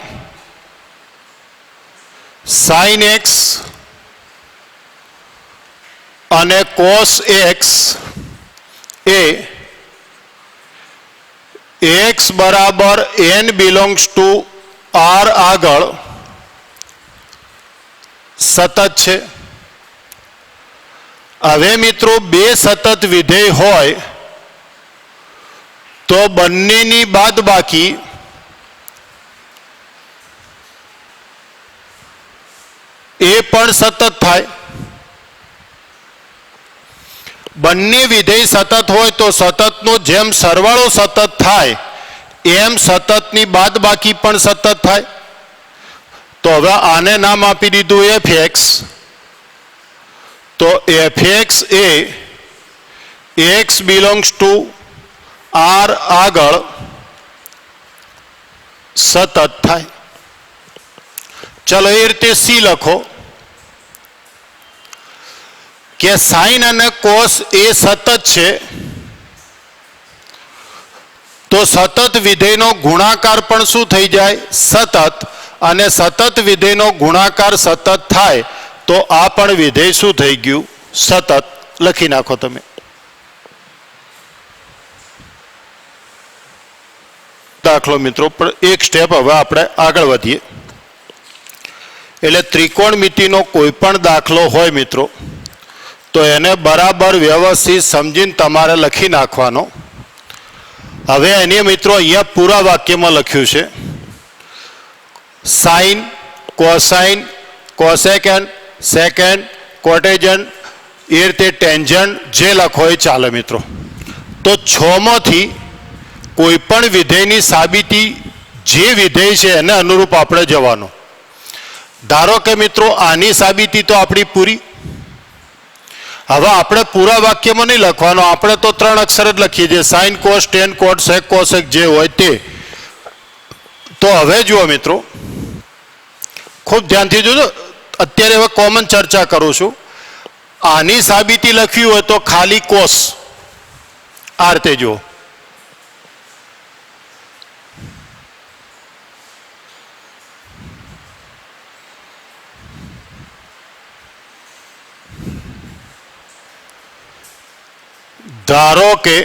સાઇન x અને cos x એ x બરાબર n બિલોંગ્સ ટુ r આગળ સતત છે. હવે મિત્રો બે સતત વિધેય હોય તો બંનેની બાદબાકી એ પણ સતત થાય. બંને વિધેય સતત હોય તો સતતનો જેમ સરવાળો સતત થાય એમ સતતની બાદબાકી પણ સતત થાય. તો હવે આને નામ આપી દીધું fx. તો fx A x belongs to r આગળ સતત થાય. ચલો એ રીતે સી લખો કે સાઇન અને કોસ એ સતત છે તો સતત વિધેયનો ગુણાકાર પણ શું થઈ જાય? સતત. અને સતત વિધેયનો ગુણાકાર સતત થાય તો આ પણ વિધેય શું થઈ ગયું? સતત. લખી નાખો તમે. દાખલો મિત્રો પણ એક સ્ટેપ હવે આપણે આગળ વધીએ. એટલે ત્રિકોણમિતિનો કોઈ પણ દાખલો હોય મિત્રો તો એને બરાબર વ્યવસ્થિત સમજીને તમારે લખી નાખવાનો. હવે એને મિત્રો અહીંયા પૂરા વાક્યમાં લખ્યું છે સાઇન, કોસાઇન, કોસેકેન્ડ, સેકેન્ડ, કોટેજન, એ રીતે ટેન્જન્ટ જે લખો એ ચાલે મિત્રો. તો 6 માંથી કોઈ પણ વિધેયની સાબિતી જે વિધેય છે એને અનુરૂપ આપણે જવાનું. ધારો કે મિત્રો આની સાબિતી તો આપણી પૂરી. હવે આપણે પૂરા વાક્યમાં નહીં લખવાનો, આપણે તો 3 અક્ષર જ લખીએ છીએ સાઇન, કોસ, ટેન, કોટ, સેક, કોસેક જે હોય તે. તો હવે જુઓ મિત્રો ખૂબ ધ્યાનથી જોજો. અત્યારે હવે કોમન ચર્ચા કરું છું. આની સાબિતી લખવી હોય તો ખાલી કોસ આ રીતે જુઓ. ધારો કે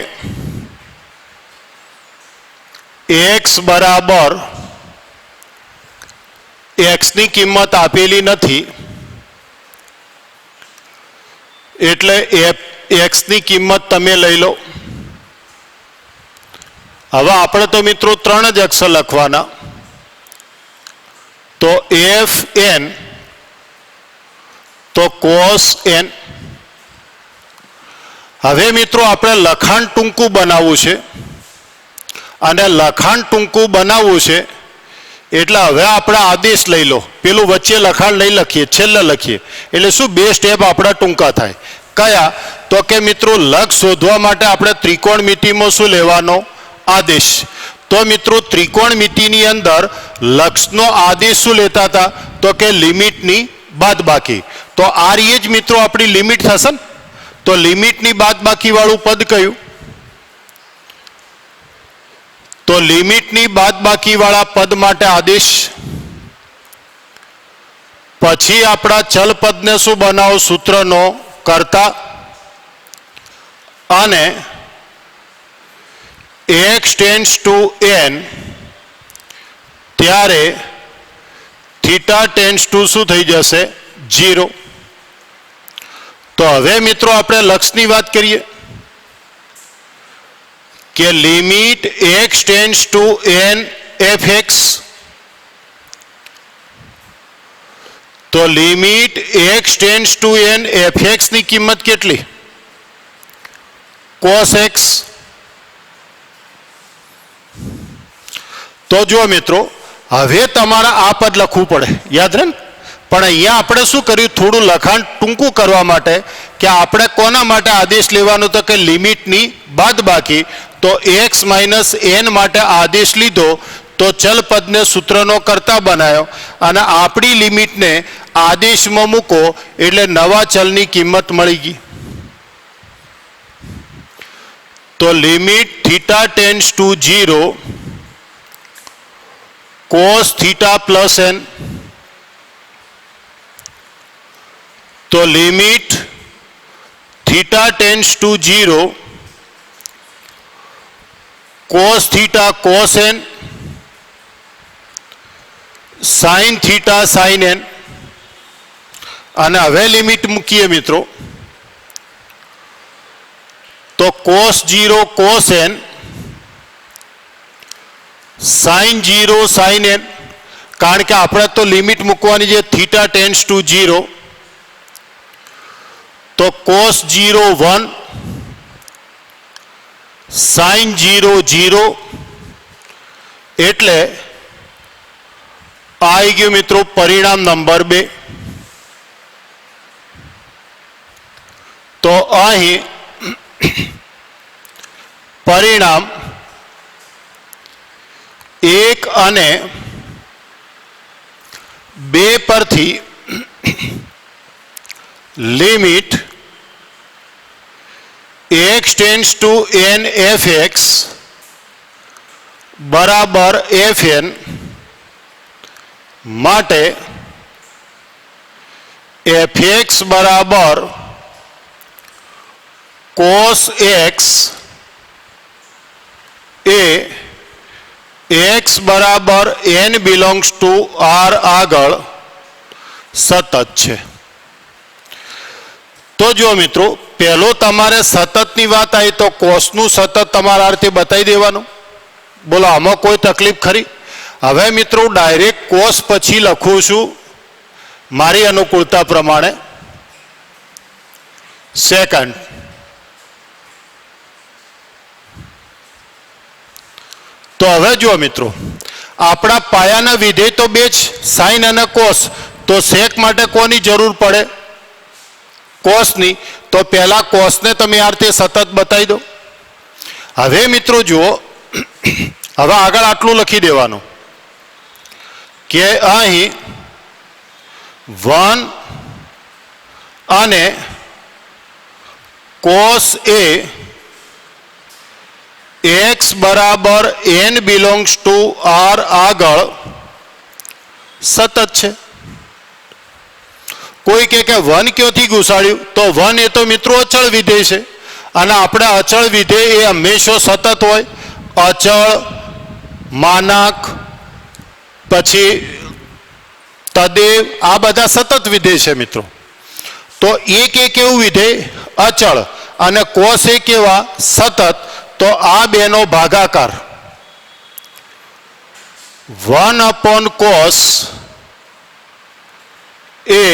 x બરાબર x ની કિંમત આપેલી નથી એટલે x ની કિંમત તમે લઈ લો. હવે આપણે તો મિત્રો 3 જ અક્ષર લખવાના. તો fn તો cos n. હવે મિત્રો આપણે લખાણ ટૂંકું બનાવવું છે અને લખાણ ટૂંકું બનાવવું છે એટલે હવે આપણે આદેશ લઈ લો. પેલું વચ્ચે લખાણ નહીં લખીએ, છેલ્લે લખીએ. એટલે શું 2 સ્ટેપ આપણા ટૂંકા થાય. કયા? તો કે મિત્રો લક્ષ શોધવા માટે આપણે ત્રિકોણમિતિમાં શું લેવાનો? આદેશ. તો મિત્રો ત્રિકોણમિતિની અંદર લક્ષનો આદેશ શું લેતા હતા? તો કે લિમિટની બાદબાકી. તો આ જ મિત્રો આપણી લિમિટ થશે ને. તો લિમિટની બાદબાકી વાળું પદ કયું? તો લિમિટની બાદબાકી વાળા પદ માટે આદેશ. પછી આપણા ચલ પદને શું બનાવો? સૂત્રનો કર્તા. અને x ટેન્ડ્સ ટુ n ત્યારે થીટા ટેન્ડ્સ ટુ શું થઈ જશે? 0. તો હવે મિત્રો આપણે લક્ષની વાત કરીએ કે limit x tends to n fx. તો limit x tends to n fx ની કિંમત કેટલી? cos x. તો જો મિત્રો હવે તમારે આ પદ લખવું પડે, યાદ રહે ને. પણ અહીંયા આપણે શું કર્યું? થોડું લખાણ ટૂંકું કરવા માટે કે આપણે કોના માટે આદેશ લેવાનો? તો કે લિમિટની બાદબાકી. તો x માઇનસ n માટે આદેશ લીધો તો ચલ પદને સૂત્રનો કર્તા બનાવ્યો અને આપણી લિમિટને આદેશમાં મૂકો એટલે નવા ચલની કિંમત મળી ગઈ. તો limit theta tends to 0 cos theta plus n. તો limit theta tends to 0, cos theta cos n, sin theta sin n. અને હવે લિમિટ મૂકીએ મિત્રો તો cos 0 cos n, sin 0 sin n, કારણ કે આપણે તો લિમિટ મૂકવાની છે થીટા ટેન્ડ્સ ટુ 0, તો cos 0 1, sin 0 0, એટલે આ આવી ગયું મિત્રો પરિણામ નંબર 2. તો અહીં પરિણામ 1 અને 2 પરથી limit x tends to n fx બરાબર fn માટે fx બરાબર cos x એ x બરાબર n બિલોંગ્સ ટુ r આગળ સતત છે. તો જો મિત્રો પહેલો તમારે સતતની વાત આવી તો કોસનું સતત તમારા અર્થે બતાવી દેવાનું. બોલો આમાં કોઈ તકલીફ ખરી? હવે મિત્રો ડાયરેક્ટ કોસ પછી લખું છું મારી અનુકૂળતા પ્રમાણે સેકન્ડ. તો હવે જુઓ મિત્રો આપણા પાયાના વિધેય તો બે જ સાઇન અને કોસ, તો સેક માટે કોની જરૂર પડે? કોસની. તો પહેલા કોસને તમે આ રીતે સતત બતાવી દો. હવે મિત્રો જુઓ હવે આગળ આટલું લખી દેવાનું કે અહીં 1 અને cos a x બરાબર n બિલોંગ્સ ટુ r આગળ સતત છે. કોઈ કે 1 ક્યાંથી ઘુસાડ્યું? તો 1 એ તો મિત્રો અચળ વિધેય છે અને આપણે અચળ વિધેય એ હંમેશા સતત હોય. અચળ, માનાક, પછી તદેવ, આ બધા સતત વિધેય છે મિત્રો. તો એક એવું વિધેય અચળ અને કોસ એ કેવા સતત. તો આ બેનો ભાગાકાર 1/cos એ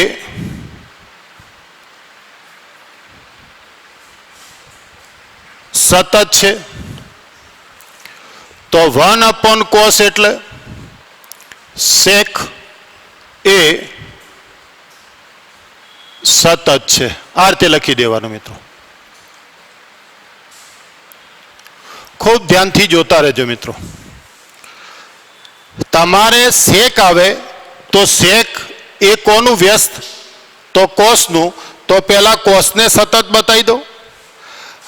સતત છે. તો 1/cos એટલે sec એ સતત છે. આ રીતે લખી દેવાનું મિત્રો. ખૂબ ધ્યાનથી જોતા રહેજો મિત્રો. તમારે સેક આવે તો સેક એ કોનું વ્યસ્ત? તો કોસનું. તો પહેલા કોસને સતત બતાવી દો.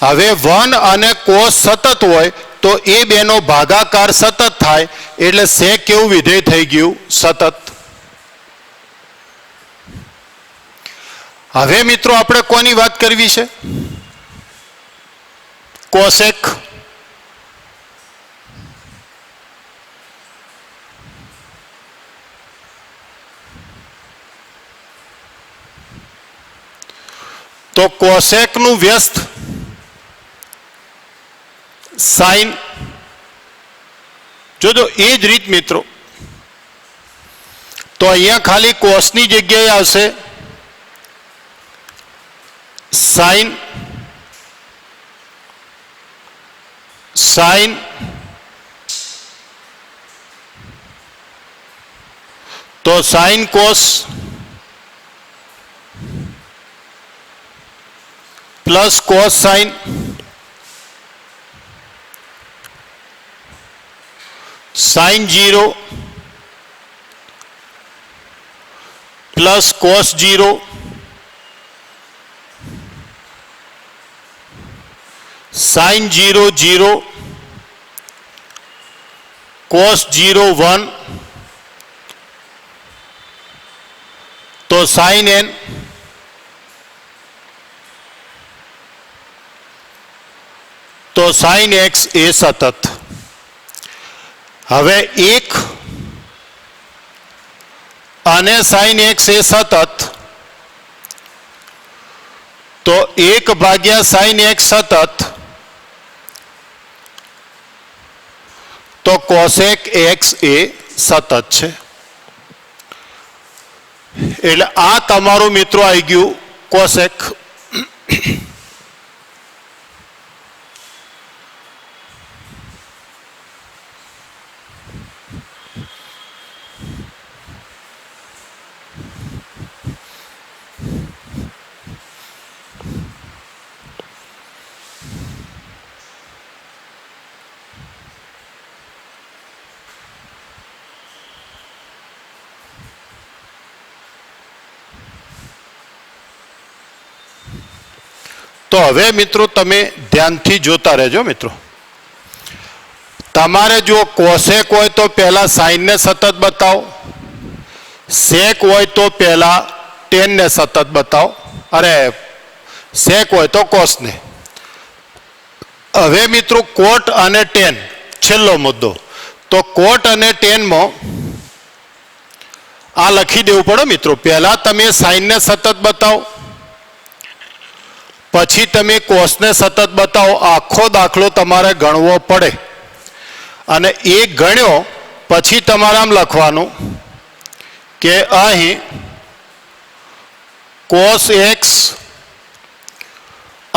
હવે 1 અને કોસ સતત હોય તો એ બેનો ભાગાકાર સતત થાય એટલે સેક કેવું વિધેય થઈ ગયું? સતત. હવે મિત્રો આપણે કોની વાત કરવી છે? કોસેક. તો કોસેકનું વ્યસ્ત સાઇન. જોજો એ જ રીત મિત્રો. તો અહીંયા ખાલી કોસની જગ્યાએ આવશે સાઇન, સાઇન, તો sine cos plus cos sine, sine 0 plus cos 0 sine 0 0 cos 0 1 तो साइन n તો sin x એ સતત. હવે 1 અને sin x એ સતત, તો 1 ભાગ્યા sin x સતત, તો cosec x એ સતત છે. એટલે આ તમારું મિત્રો આવી ગયું cosec. તો હવે મિત્રો તમે ધ્યાનથી જોતા રહેજો મિત્રો. તમારે જો કોસેક હોય તો પહેલા સાઈન ને સતત બતાવો, સેક હોય તો પહેલા ટેન ને સતત બતાવો, અરે સેક હોય તો કોસને. હવે મિત્રો કોટ અને ટેન છેલ્લો મુદ્દો. તો કોટ અને ટેનમાં આ લખી દેવું પડે મિત્રો. પહેલા તમે સાઈન ને સતત બતાવો, પછી તમે કોસને સતત બતાવો. આખો દાખલો તમારે ગણવો પડે અને એ ગણ્યો પછી તમારે આમ લખવાનું કે અહીં cos x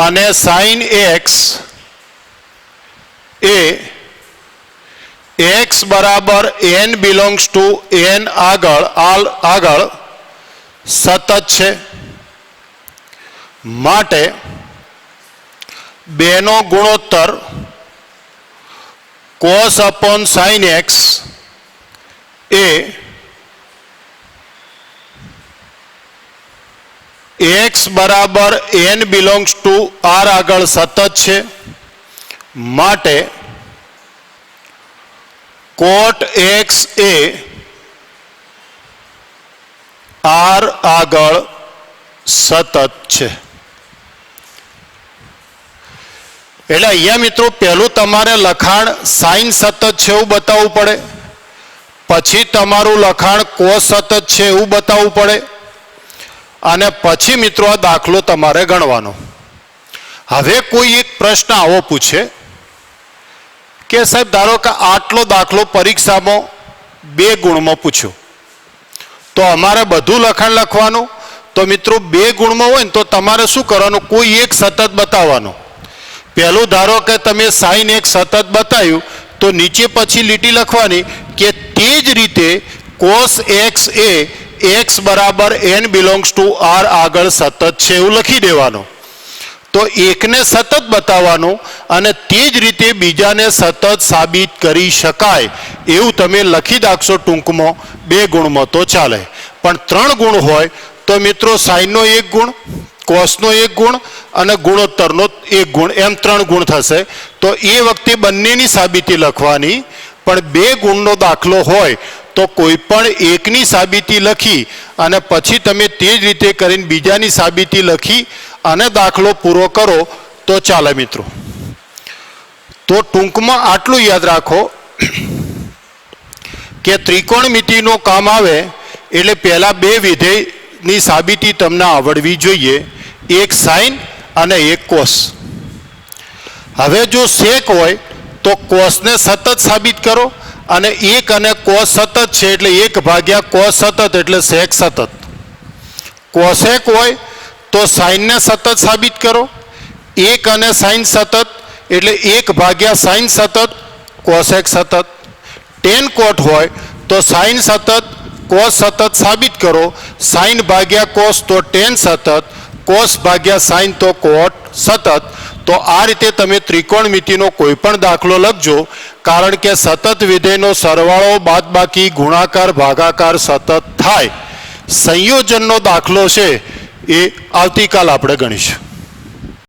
અને sin x એ x બરાબર n બિલોંગ્સ ટુ n આગળ સતત છે. માટે બેનો ગુણોત્તર cos upon sin x એ x બરાબર n બિલોંગ્સ ટુ r આગળ સતત છે. માટે cot x એ r આગળ સતત છે. એટલે અહીંયા મિત્રો પહેલું તમારે લખાણ સાઈન સતત છે એવું બતાવવું પડે, પછી તમારું લખાણ કોસ સતત છે એવું બતાવવું પડે, અને પછી મિત્રો આ દાખલો તમારે ગણવાનો. હવે કોઈ એક પ્રશ્ન આવો પૂછે કે સાહેબ ધારો કે આટલો દાખલો પરીક્ષામાં 2 ગુણમાં પૂછ્યો, તો અમારે બધું લખાણ લખવાનું? તો મિત્રો 2 ગુણમાં હોય ને તો તમારે શું કરવાનું? કોઈ એક સતત બતાવવાનું. પહેલું ધારો કે તમે સાઈન એક સતત બતાવ્યું તો નીચે પછી લીટી લખવાની કે તે જ રીતે કોસ એક્સ એ એક્સ બરાબર n બિલોંગ્સ ટુ r આગળ સતત છે એવું લખી દેવાનું. તો એકને સતત બતાવવાનું અને તે જ રીતે બીજાને સતત સાબિત કરી શકાય એવું તમે લખી નાખશો ટૂંકમાં 2 ગુણમાં તો ચાલે. પણ 3 ગુણ હોય તો મિત્રો સાઈનનો 1 ગુણ, કોસનો 1 ગુણ અને ગુણોત્તરનો 1 ગુણ, એમ 3 ગુણ થશે. તો એ વખતે બંનેની સાબિતી લખવાની. પણ 2 ગુણનો દાખલો હોય તો કોઈ પણ એકની સાબિતી લખી અને પછી તમે તે જ રીતે કરીને બીજાની સાબિતી લખી અને દાખલો પૂરો કરો તો ચાલે મિત્રો. તો ટૂંકમાં આટલું યાદ રાખો કે ત્રિકોણમિતિનું કામ આવે એટલે પહેલા 2 વિધેયની સાબિતી તમને આવડવી જોઈએ, એક સાઈન અને એક કોસ. હવે જો સેક હોય તો કોસને સતત સાબિત કરો અને 1 અને કોસ સતત છે એટલે 1 ભાગ્યા કોસ સતત એટલે સેક સતત. કોસેક હોય તો સાઈનને સતત સાબિત કરો, 1 અને સાઈન સતત એટલે 1 ભાગ્યા સાઈન સતત કોસેક સતત. ટેન કોટ હોય તો સાઈન સતત કોસ સતત સાબિત કરો, સાઈન ભાગ્યા કોસ તો ટેન સતત, કોસ ભાગ્યા સાઈન તો કોટ સતત. તો આ રીતે તમે ત્રિકોણમિતિનો કોઈ પણ દાખલો લખજો, કારણ કે સતત વિધેયનો સરવાળો બાદબાકી ગુણાકાર ભાગાકાર સતત થાય. સંયોજનનો દાખલો છે એ આવતીકાલ આપણે ગણીશું.